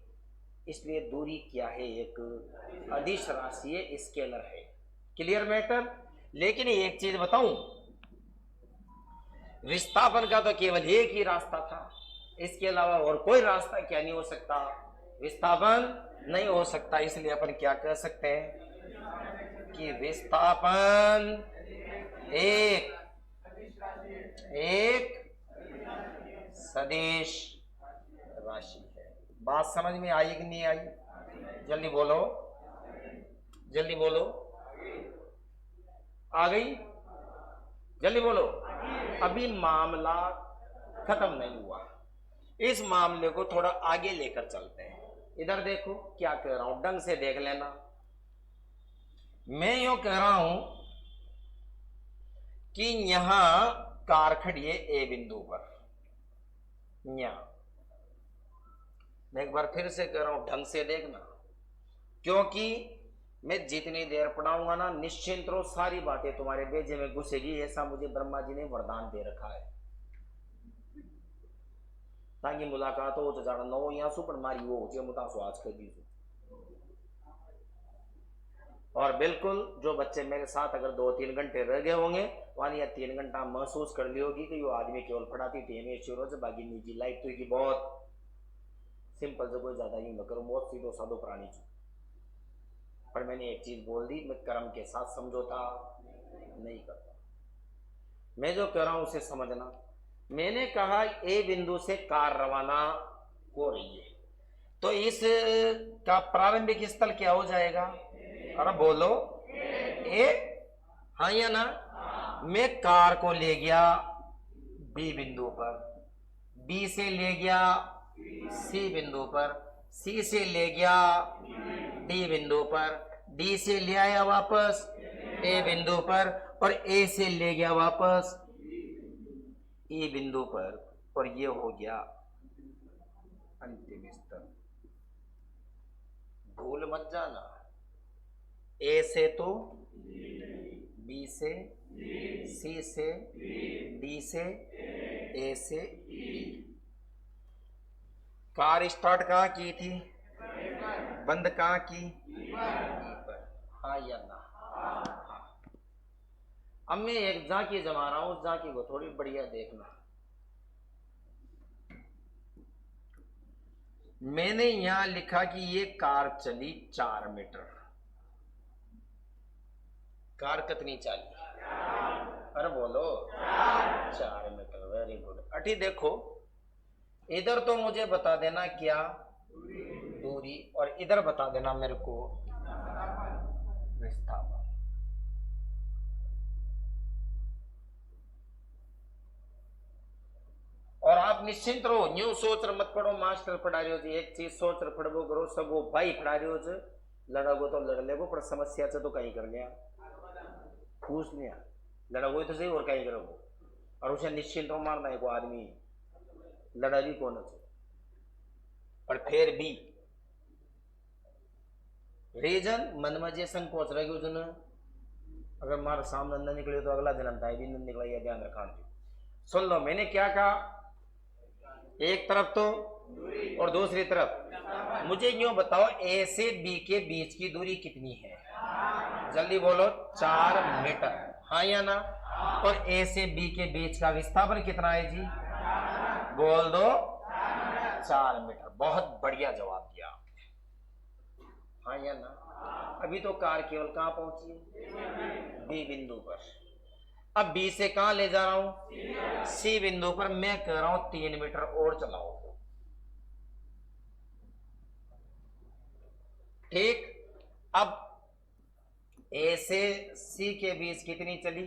इसलिए दूरी क्या है, एक अदिश राशि है, स्केलर है। Clear matter. लेकिन एक चीज बताऊं, विस्थापन का तो केवल एक ही रास्ता था, इसके अलावा और कोई रास्ता क्या नहीं हो सकता, विस्थापन नहीं हो सकता। इसलिए अपन क्या कह सकते हैं कि विस्थापन एक सदिश राशि है। बात समझ में आई कि नहीं आई? जल्दी बोलो, जल्दी बोलो, आ गई? जल्दी बोलो। अभी मामला खत्म नहीं हुआ, इस मामले को थोड़ा आगे लेकर चलते हैं। इधर देखो क्या कह रहा हूं, ढंग से देख लेना। मैं यूं कह रहा हूं कि यहां कार खड़ी है ए बिंदु पर, यहां मैं एक बार फिर से कह रहा हूं, ढंग से देखना, क्योंकि मैं जितनी देर पढ़ाऊंगा ना निश्चिंत रहो सारी बातें तुम्हारे बेजे में घुसेगी, ऐसा मुझे ब्रह्मा जी ने वरदान दे रखा है। ताकि मुलाकात हो तो जाना नो या सुपर मारी वो हो मुता आज कर दीजिए। और बिल्कुल जो बच्चे मेरे साथ अगर 2-3 घंटे रह गए होंगे वहां या 3 घंटा महसूस कर ली होगी कि वो आदमी केवल पढ़ाती थी शुरू से, बाकी निजी लाइफ तो की बहुत सिंपल से, कोई ज्यादा ही न करो, बहुत सीधो साधो प्राणी छू। पर मैंने एक चीज बोल दी, मैं कर्म के साथ समझौता नहीं करता। मैं जो कह रहा हूं उसे समझना। मैंने कहा ए बिंदु से कार रवाना हो रही है, तो इस का प्रारंभिक स्थल क्या हो जाएगा? अरे बोलो ए, हाँ या ना? मैं कार को ले गया बी बिंदु पर, बी से ले गया सी बिंदु पर, सी से ले गया डी बिंदु पर, डी से ले आया वापस ए बिंदु पर, और ए से ले गया वापस ए बिंदु पर, और ये हो गया अंतिम स्तर। भूल मत जाना, ए से तो बी से, सी से, डी से, ए से बी। कार स्टार्ट कहाँ की थी, बंद कहाँ की, पर, हाँ या ना? अब मैं एक झांकी जमा रहा हूं, उस झांकी को थोड़ी बढ़िया देखना। मैंने यहां लिखा कि ये कार चली 4 मीटर। कार कितनी चली? अरे बोलो 4 मीटर। Very good. अटी देखो, इधर तो मुझे बता देना क्या दूरी, और इधर बता देना मेरे को विस्थापन। और आप निश्चिंत रहो, न्यू सोच मत पड़ो मास्टर पढ़ा रहे हो जी, एक चीज सोच पड़बो करो, सब वो भाई पढ़ा रहे हो जी, लड़ागो तो लड़ लेगो, पर समस्या से तो कहीं कर लिया पूछ लिया, लड़ागो तो सही और कहीं करोगे, और उसे निश्चिंत हो मारना है को आदमी लड़ा भी कौन है। और फिर भी रीजन मन में जे संकोच रह गयो जन, अगर मारा सामने न निकले तो अगला जन्म था भी न निकला, यह ध्यान रखा। सुन लो मैंने क्या कहा, एक तरफ तो और दूसरी तरफ। मुझे यूं बताओ ए से बी के बीच की दूरी कितनी है? जल्दी बोलो। 4 मीटर, हाँ या ना? और ए से बी के बीच का विस्थापन कितना है जी? बोल दो। 4 मीटर। बहुत बढ़िया जवाब दिया, हाँ या ना? अभी तो कार केवल कहां पहुंची है? बी बिंदु पर। अब बी से कहां ले जा रहा हूं? सी बिंदु पर। मैं कह रहा हूं 3 मीटर और चलाओ। ठीक। अब ए से सी के बीच कितनी चली?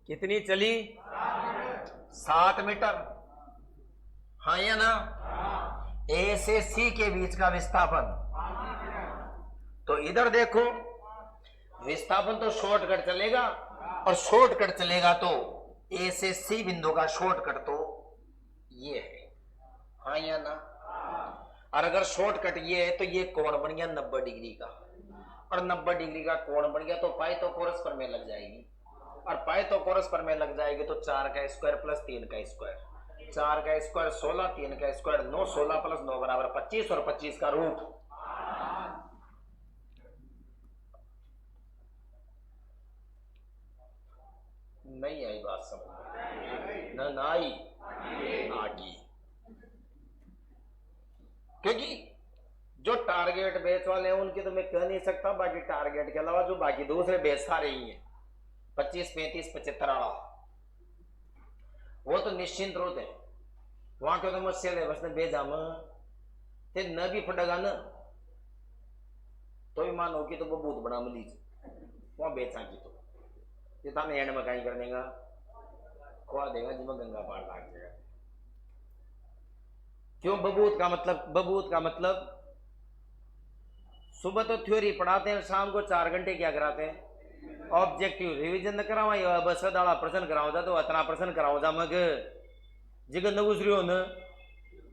कितनी चली? 7 मीटर, हाँ या ना? ए से सी के बीच का विस्थापन, तो इधर देखो विस्थापन तो शॉर्टकट चलेगा, और शॉर्टकट चलेगा तो ए से सी बिंदु का शॉर्टकट तो ये है, हाँ या ना? और अगर शॉर्टकट ये है तो ये कोण बन गया 90 डिग्री का, और 90 डिग्री का कोण बन गया तो पाइथागोरस पर में लग जाएगी, और पाइथागोरस पर में लग जाएगी तो 4 का स्क्वायर प्लस 3 का स्क्वायर, 4 का स्क्वायर 16, 3 का स्क्वायर 9, 16 प्लस 9 बराबर 25, और 25 का रूट। नहीं आई बात समझ? न आई आगी, क्योंकि जो टारगेट बेच वाले हैं उनकी तो मैं कह नहीं सकता, बाकी टारगेट के अलावा जो बाकी दूसरे बेच सारे ही हैं 25, 35, 75 वो तो निश्चिंत रोते हैं, वहां के तो मत सिलेबस ने भेजा ते न भी फटेगा न तो भी मानो कि तो वो बहुत बड़ा मरीज वहां बेचा की तो ये था एंड में कहीं कर देगा, खुआ देगा जिसमें गंगा पार लाग जाएगा। क्यों बबूत का मतलब? बबूत का मतलब सुबह तो थ्योरी पढ़ाते हैं, शाम को 4 घंटे क्या कराते हैं? ऑब्जेक्टिव रिवीजन न करावा, बस दाड़ा प्रश्न कराओ जा, तो इतना प्रश्न कराओ जा मग जिगर न गुजरी हो न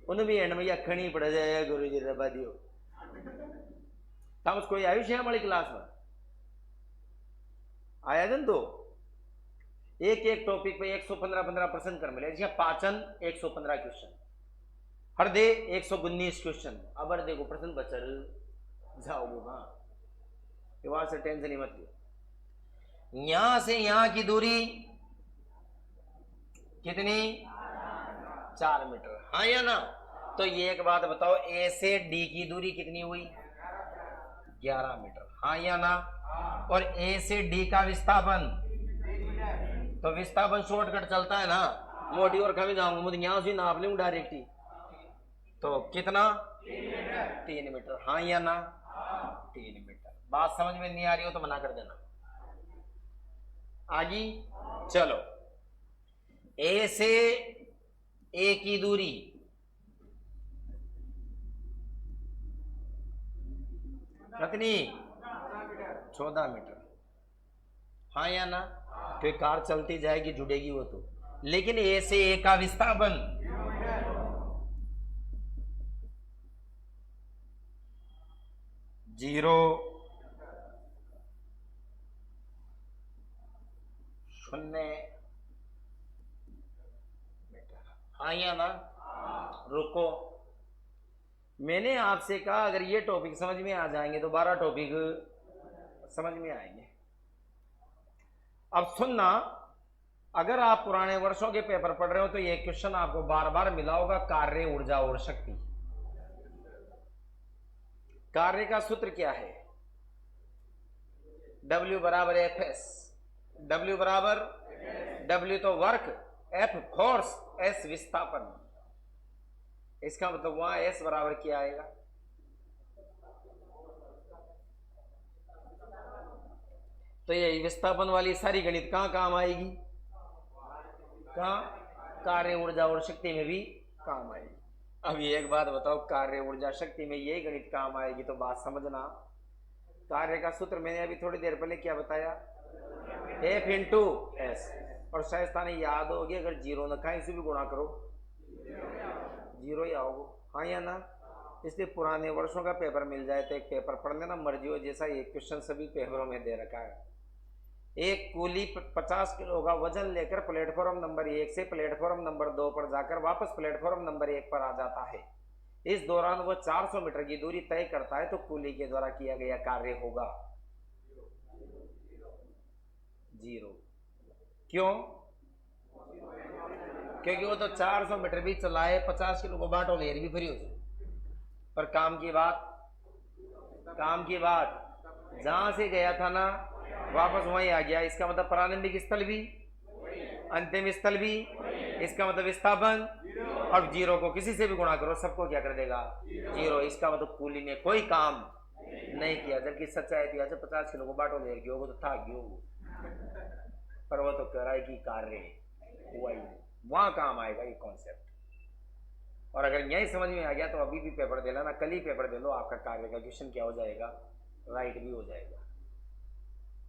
उन्हें भी एंड में अखणी पड़ जाए गुरु जी रबा दियो। तम कोई आयुष है हमारी क्लास में आया दिन तो एक एक टॉपिक पे 115 प्रश्न कर मिले, पाचन 115 क्वेश्चन, हृदय 119 क्वेश्चन। अब हृदय को प्रश्न बचर जाओगे कहां, वहां से टेंशन ही मत लो। यहां से यहां की दूरी कितनी? 4 मीटर, हाँ या ना? तो ये एक बात बताओ, ए से डी की दूरी कितनी हुई? 11 मीटर, हाँ या ना? और ए से डी का विस्थापन, तो विस्थापन शॉर्टकट चलता है ना, मोटी और कभी जाऊंगा मुझे यहां से नाप लूंगा डायरेक्ट ही, तो कितना? 3 मीटर, हाँ या ना? 3 मीटर। बात समझ में नहीं आ रही हो तो मना कर देना। आगे चलो, ए से ए की दूरी कितनी? 14 मीटर, हाँ या ना? तो कार चलती जाएगी, जुड़ेगी वो तो, लेकिन ए से ए का विस्थापन 0, 0 मीटर, हाँ या ना? रुको, मैंने आपसे कहा अगर ये टॉपिक समझ में आ जाएंगे तो 12 टॉपिक समझ में आएंगे। अब सुनना, अगर आप पुराने वर्षों के पेपर पढ़ रहे हो तो ये क्वेश्चन आपको बार बार मिला होगा, कार्य, ऊर्जा और शक्ति। कार्य का सूत्र क्या है? W बराबर एफ एस। W बराबर, W तो वर्क, F फोर्स, S विस्थापन। इसका मतलब वहां S बराबर क्या आएगा? तो ये विस्थापन वाली सारी गणित कहां काम आएगी? कहां? कार्य, ऊर्जा और शक्ति में भी काम आएगी। अब ये एक बात बताओ, कार्य, ऊर्जा, शक्ति में ये गणित काम आएगी तो बात समझना। कार्य का सूत्र मैंने अभी थोड़ी देर पहले क्या बताया? F into S. और शायद थाने याद होगी, अगर जीरो न खाए इसे भी गुणा करो, जीरो ही आओगे, हाँ या ना? इसलिए पुराने वर्षों का पेपर मिल जाए तो एक पेपर पढ़ लेना, मर्जी हो जैसा। एक क्वेश्चन सभी पेपरों में दे रखा है। एक कूली 50 किलो का वजन लेकर प्लेटफॉर्म नंबर 1 से प्लेटफॉर्म नंबर 2 पर जाकर वापस प्लेटफॉर्म नंबर 1 पर आ जाता है। इस दौरान वह 400 मीटर की दूरी तय करता है, तो कूली के द्वारा किया गया कार्य होगा जीरो। क्यों? क्योंकि वो तो 400 मीटर भी चलाए, 50 किलो को बांटो लेर भी फ्री हो जाए। पर काम की बात जहां से गया था ना वापस वहीं आ गया। इसका मतलब प्रारंभिक स्थल भी, अंतिम स्थल भी, इसका मतलब विस्थापन। और जीरो को किसी से भी गुणा करो, सबको क्या कर देगा? जीरो। इसका मतलब कूली ने कोई काम नहीं किया, जबकि सच्चाई थी 50 किलो को बांटो लेर की होगा तो था क्यों, पर वो तो कह रहा है कि कार्य हुआ ही, वहां काम आएगा ये कॉन्सेप्ट। और अगर यही समझ में आ गया तो अभी भी पेपर दे लेना, कल ही पेपर दे लो, आपका कार्य का क्वेश्चन क्या हो जाएगा? राइट भी हो जाएगा।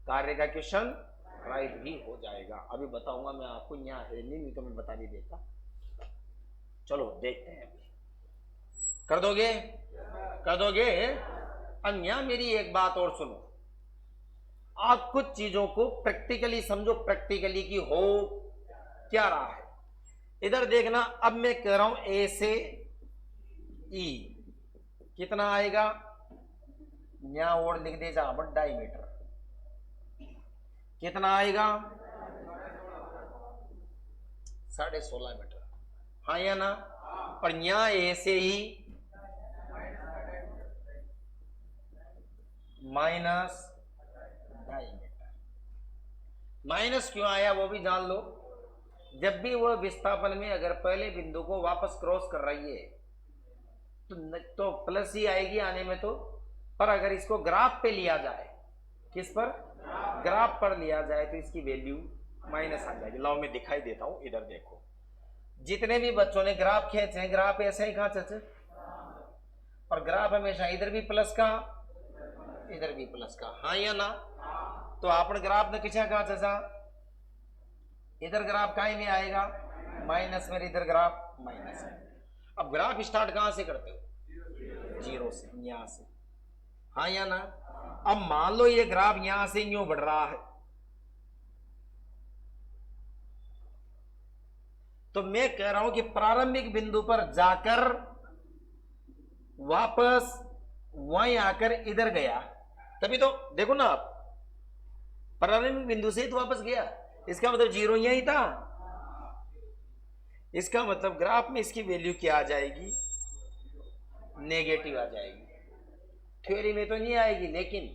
कार्य का क्वेश्चन राइट भी हो जाएगा। अभी बताऊंगा मैं आपको, यहाँ है नहीं तो मैं बता भी देता। चलो देखते हैं, कर दोगे? कर दोगे? अन्य मेरी एक बात और सुनो, आप कुछ चीजों को प्रैक्टिकली समझो, प्रैक्टिकली की हो क्या रहा है। इधर देखना, अब मैं कह रहा हूं ए से ई कितना आएगा? यहां और लिख दे जा, बट डायमीटर कितना आएगा? 16.5 मीटर, हाँ या ना? और यहां ए से ही माइनस 2.5 मीटर। माइनस क्यों आया वो भी जान लो। जब भी वह विस्थापन में अगर पहले बिंदु को वापस क्रॉस कर रही है तो प्लस ही आएगी आने में तो, पर अगर इसको ग्राफ पे लिया जाए, किस पर? ग्राफ पर लिया जाए तो इसकी वैल्यू माइनस आ जाएगी। लाओ मैं दिखाई देता हूं, इधर देखो, जितने भी बच्चों ने ग्राफ खींचे हैं, ग्राफ ऐसे ही खींचे, और ग्राफ हमेशा इधर भी प्लस का, इधर भी प्लस का, हाँ या ना? तो आपने ग्राफ ने किसा कहा चाचा? इधर ग्राफ कहीं में आएगा माइनस में, इधर ग्राफ माइनस है। अब ग्राफ स्टार्ट कहां से करते हो? जीरो से, यहां से, हाँ या ना? अब मान लो ये ग्राफ यहां से यूं बढ़ रहा है, तो मैं कह रहा हूं कि प्रारंभिक बिंदु पर जाकर वापस वहीं आकर इधर गया, तभी तो देखो ना आप, प्रारंभिक बिंदु से ही तो वापस गया, इसका मतलब जीरो यही था। इसका मतलब ग्राफ में इसकी वैल्यू क्या आ जाएगी? नेगेटिव आ जाएगी। थ्योरी में तो नहीं आएगी लेकिन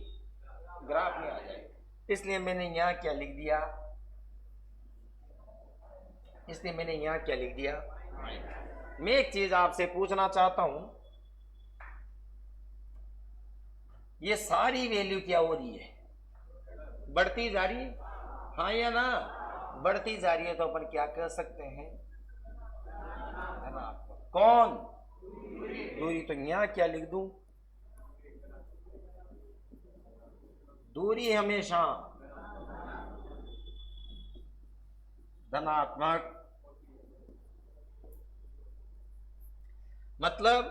ग्राफ में आ जाएगी। इसलिए मैंने यहां क्या लिख दिया? मैं एक चीज आपसे पूछना चाहता हूं, ये सारी वैल्यू क्या हो रही है? बढ़ती जा रही है, हाँ या ना? बढ़ती जा रही है तो अपन क्या कह सकते हैं? कौन? दूरी। तो यहां क्या लिख दूं? दूरी हमेशा धनात्मक, मतलब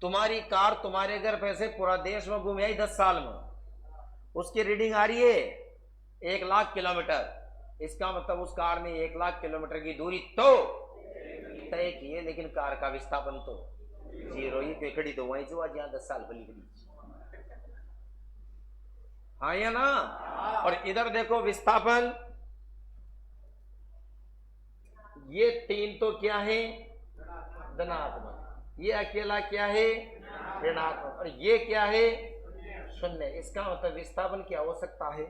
तुम्हारी कार तुम्हारे घर पे से पूरा देश में घूम आई 10 साल में, उसकी रीडिंग आ रही है 1 लाख किलोमीटर। इसका मतलब उस कार ने 1 लाख किलोमीटर की दूरी तो तय की है, लेकिन कार का विस्थापन तो जीरो ही। खड़ी तो वहीं जो आज यहाँ 10 साल पहले खड़ी, हाँ या ना? और इधर देखो विस्थापन, ये 3 तो क्या है? धनात्मक। ये अकेला क्या है? ऋणात्मक। और ये क्या है? शून्य। इसका मतलब विस्थापन क्या हो सकता है?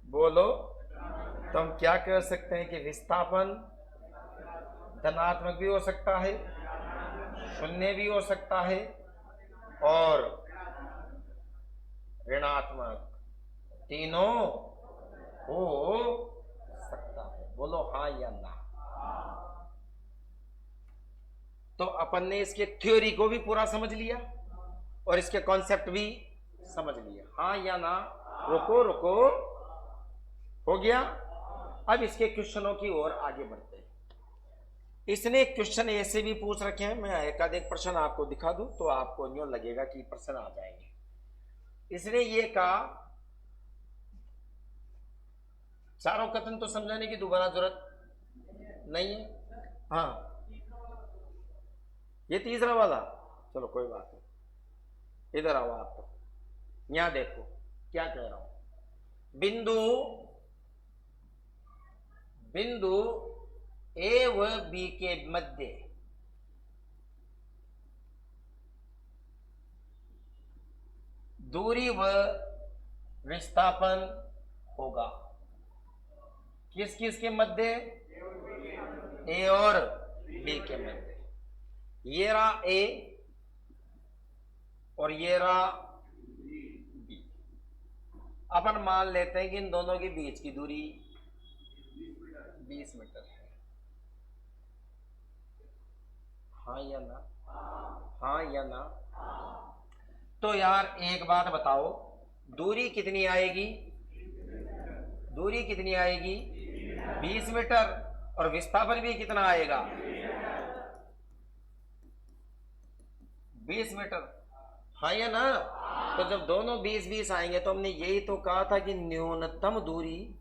बोलो। तो हम क्या कह सकते हैं कि विस्थापन धनात्मक भी हो सकता है, शून्य भी हो सकता है और ऋणात्मक, तीनों हो सकता है। बोलो हाँ या ना? तो अपन ने इसके थ्योरी को भी पूरा समझ लिया और इसके कॉन्सेप्ट भी समझ लिया। हाँ या ना? रुको रुको, हो गया। अब इसके क्वेश्चनों की ओर आगे बढ़ते हैं। इसने क्वेश्चन ऐसे भी पूछ रखे हैं, मैं एक आध एक प्रश्न आपको दिखा दूं तो आपको न्यू लगेगा कि प्रश्न आ जाएंगे। इसने ये कहा, चारों कथन तो समझाने की दोबारा जरूरत नहीं है। हाँ, ये तीसरा वाला, चलो कोई बात नहीं। इधर आओ आप, तो यहां देखो क्या कह रहा हूं। बिंदु ए व बी के मध्य दूरी व विस्थापन होगा। किस किस के मध्य? ए और बी के मध्य। ये रहा ए और ये रहा बी। अपन मान लेते हैं कि इन दोनों के बीच की दूरी 20 मीटर है। हाँ या ना? हाँ या ना? तो यार एक बात बताओ, दूरी कितनी आएगी? दूरी कितनी आएगी? 20 मीटर। और विस्थापन भी कितना आएगा? 20 मीटर। हाँ या ना? तो जब दोनों 20-20 आएंगे तो हमने यही तो कहा था कि न्यूनतम दूरी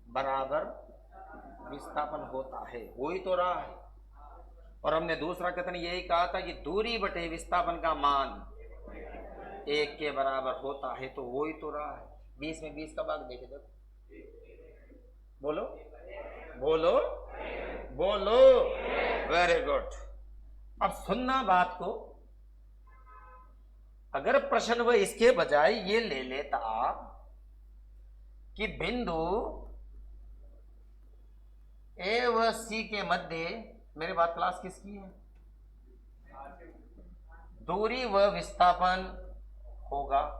बराबर विस्थापन होता है। हो ही तो रहा है। और हमने दूसरा कथन यही कहा था कि दूरी बटे विस्थापन का मान 1 के बराबर होता है। तो हो ही तो रहा है। 20 में 20 का भाग देखे जब, बोलो बोलो बोलो। Very good. अब सुनना बात को। अगर प्रश्न वह इसके बजाय ये ले लेता कि बिंदु ए व सी के मध्य, मेरी बात क्लास किसकी है? दूरी व विस्थापन होगा।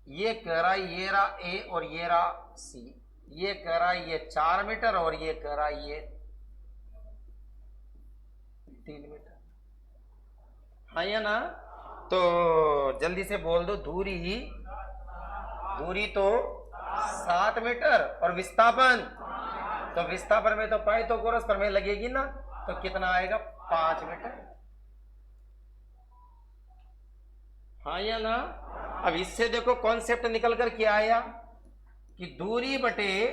ये कह रहा है ये रहा ए और ये रहा सी। ये कह रहा है ये 4 मीटर और ये कह रहा है ये 3 मीटर। हाँ या ना? तो जल्दी से बोल दो, दूरी तो 7 मीटर और विस्थापन, तो विस्थापन में तो पाइथागोरस प्रमेय लगेगी ना, तो कितना आएगा? 5 मीटर। हाँ या ना? अब इससे देखो कॉन्सेप्ट निकल कर क्या आया कि दूरी बटे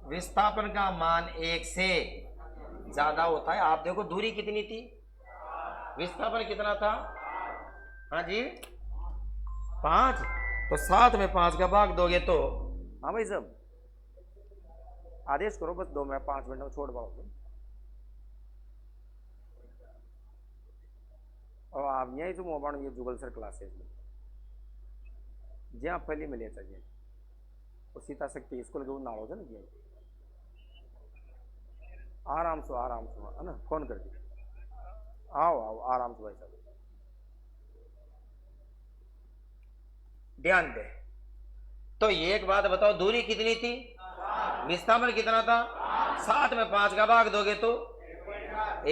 विस्थापन का मान 1 से ज्यादा होता है। आप देखो दूरी कितनी थी, विस्थापन कितना था? हाँ जी 5। तो 7 में 5 का भाग दोगे तो, हाँ भाई साहब आदेश करो बस 2 मिनट 5 मिनट में छोड़ पाओगे। और आप यहीं से मोबाइल ये जुगल सर क्लासेस में જ્યાં પહેલી મિલે છે वो सीता शक्ति स्कूल के नाड़ो है ना जी, आराम से है ना, फोन कर दी। आओ आओ आराम से भाई साहब, ध्यान दे। तो एक बात बताओ, दूरी कितनी थी? विस्थापन कितना था? 7 में 5 का भाग दोगे तो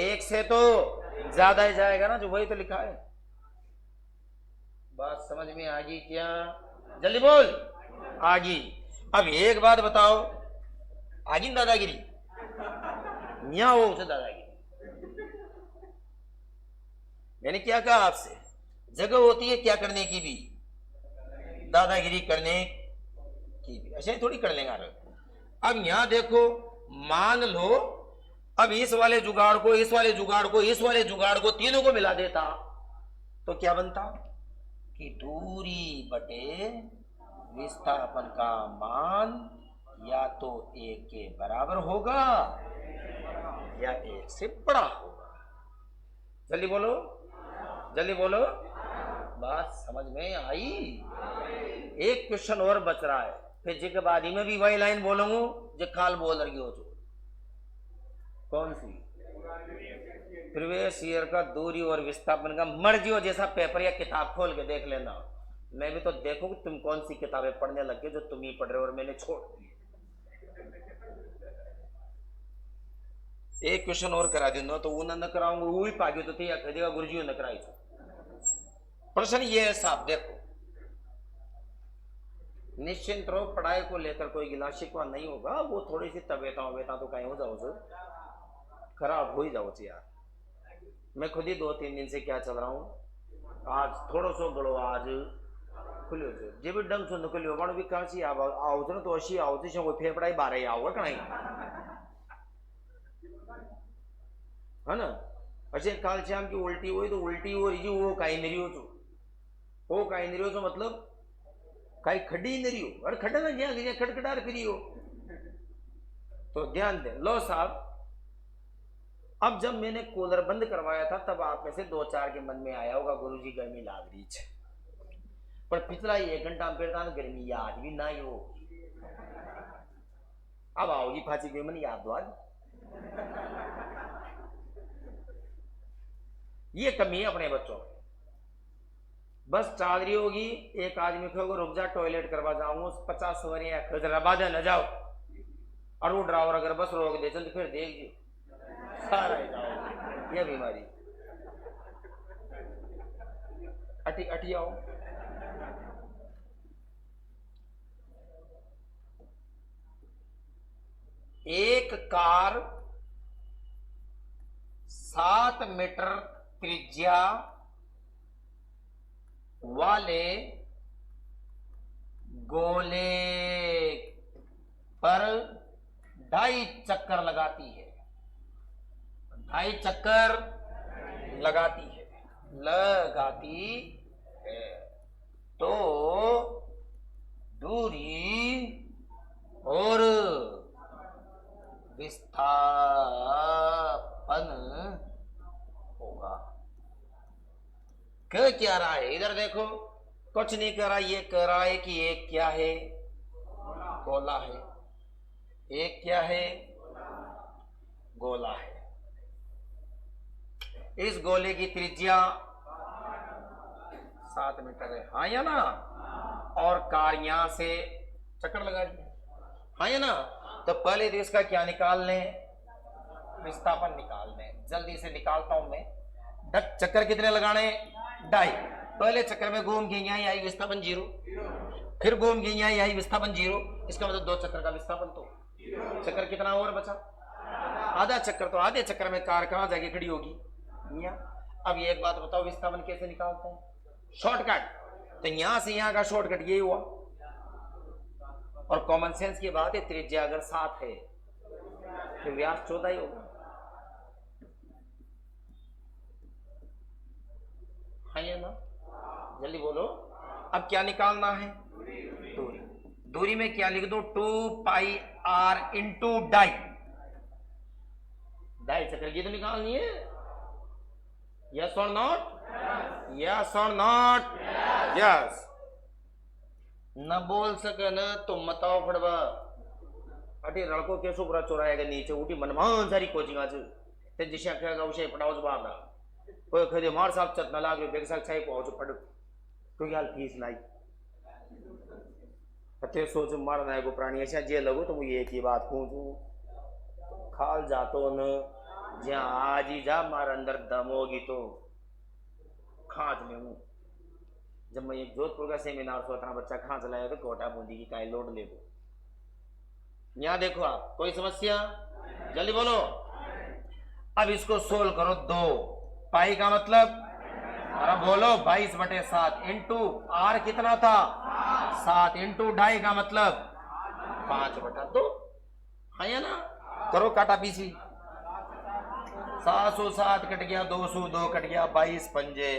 1 से तो ज्यादा ही जाएगा ना, जो वही तो लिखा है। बात समझ में आ गई क्या? जल्दी बोल। आ गई। अब एक बात बताओ, आ गई दादागिरी? मियाँ हो उसे दादागिरी। मैंने क्या कहा आपसे, जगह होती है क्या करने की भी, दादागिरी करने की भी। ऐसे थोड़ी कर लेंगे। अब यहां देखो, मान लो अब इस वाले जुगाड़ को, इस वाले जुगाड़ को, इस वाले जुगाड़ को, तीनों को मिला देता तो क्या बनता कि दूरी बटे विस्थापन का मान या तो 1 के बराबर होगा या 1 से बड़ा होगा। जल्दी बोलो, जल्दी बोलो, बात समझ में आई? एक क्वेश्चन और बच रहा है, फिर जी के बाद ही मैं भी वही लाइन बोलूंगा जो खाल बोल रही हो। जो कौन सी? प्रीवियस ईयर का दूरी और विस्थापन का मर्जी हो जैसा पेपर या किताब खोल के देख लेना। मैं भी तो देखूं कि तुम कौन सी किताबें पढ़ने लग गए जो तुम ही पढ़ रहे हो और मैंने छोड़ दी। एक क्वेश्चन और करा दूंगा तो वो न कराऊंगा, वो ही पागे तो थे या कह देगा गुरुजी न कराई। प्रश्न ये है साहब, देखो निश्चिंत रहो, पढ़ाई को लेकर कोई गिला शिकवा नहीं होगा। वो थोड़ी सी तबियता तो कहीं हो जाओ, खराब हो ही जाओ यार। मैं खुद ही 2-3 दिन से क्या चल रहा हूँ, आज थोड़ा सो बड़ो आज खुलियो जे भी डंग सो निकलियो बड़ो भी कासी आओ तो अशी आओ तो कोई फेफड़ा ही 12 आओगे कहीं, है ना? अच्छे काल शाम की उल्टी हुई तो उल्टी हो रही वो काई नहीं हो, वो काई नहीं हो मतलब काई खड्डी नहीं हो, अरे खड्डा ना ज्यादा खटखटा फिरी हो। तो ध्यान दे लो साहब, अब जब मैंने कूलर बंद करवाया था तब आप में से 2-4 के मन में आया होगा गुरुजी गर्मी लाग रही है, पर पिछला 1 घंटा में फिर गर्मी याद भी ना हो। अब आओगी फांसी के मन याद दो। ये कमी है अपने बच्चों में। बस चाल रही होगी, एक आदमी कहोगे रुक जा टॉयलेट करवा जाऊंगा, 50 सवारियां खजराबाद न जाओ, और वो ड्राइवर अगर बस रोक दे चल फिर देख जी सारा ही जाओ। ये बीमारी अटी आओ। एक कार 7 मीटर त्रिज्या वाले गोले पर 2.5 चक्कर लगाती है, 2.5 चक्कर लगाती है तो दूरी और विस्थापन होगा। क्या रहा है इधर देखो, कुछ नहीं कह रहा, ये कह रहा है कि एक क्या है, गोला है। एक क्या है, गोला है। इस गोले की त्रिज्या 7 मीटर है, हाँ या ना? और कार यहां से चक्कर लगा दिया, हाँ या ना? तो पहले तो इसका क्या निकाल लें, विस्थापन निकाल लें। जल्दी से निकालता हूं मैं। चक्कर कितने लगाने, 2.5। पहले चक्कर में घूम के यहां आई विस्थापन 0, फिर घूम के यहां आई विस्थापन 0। इसका मतलब 2 चक्कर का विस्थापन, तो चक्कर कितना और बचा, आधा चक्कर। तो आधे चक्कर में कार कहां जाके खड़ी होगी, यहाँ। अब ये एक बात बताओ, विस्थापन कैसे निकालते हैं, शॉर्टकट। तो यहां से यहां का शॉर्टकट ये हुआ, और कॉमन सेंस की बात है, त्रिज्या अगर 7 है तो व्यास 14 ही होगा, हाँ या ना? जल्दी बोलो। अब क्या निकालना है, दूरी। दूरी में क्या लिख दो, 2πr इंटू 2.5। 2.5 चक्कर की तो निकालनी है, यस और नॉट, यस और नॉट, यस। न बोल सके न तो मताओ फड़वा अटे लड़को के सुपरा चौराहे के नीचे उठी मनमान सारी कोचिंग आज ते दिशा कहेगा उसे पढ़ाओ जवाब ना कोई खदे मार साहब चत न लाग बेग साहब छाई पहुंच पढ़ तो यार फीस लाई अते सोच मार ना को प्राणी ऐसा जे लगो तो मुझे एक ही बात पूछूं खाल जातो न ज्या आज ही जा मार अंदर दम होगी तो खांच में हूं। जब मैं एक जोधपुर का सेमिनार सोता बच्चा खांच लाया तो कोटा बूंदी की काई लोड ले दो। यहाँ देखो आप, कोई समस्या, जल्दी बोलो। अब इसको सोल्व करो, 2 पाई का मतलब, अरे बोलो 22/7 इंटू आर कितना था 7 इंटू 2.5 का मतलब 5/2, हाँ या ना? करो काटा पीसी, 707 कट गया, 202 कट गया, 22 पंजे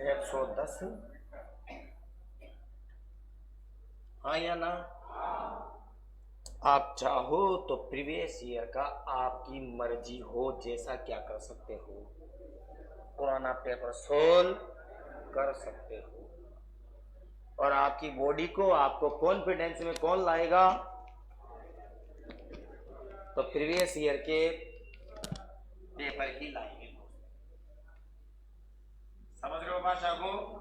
110। हाँ या ना? आप चाहो तो प्रीवियस ईयर का आपकी मर्जी हो जैसा क्या कर सकते हो, पुराना पेपर सोल्व कर सकते हो। और आपकी बॉडी को, आपको कॉन्फिडेंस में कौन लाएगा? तो प्रीवियस ईयर के पेपर ही लाएंगे। समझ रहे हो भाषा को?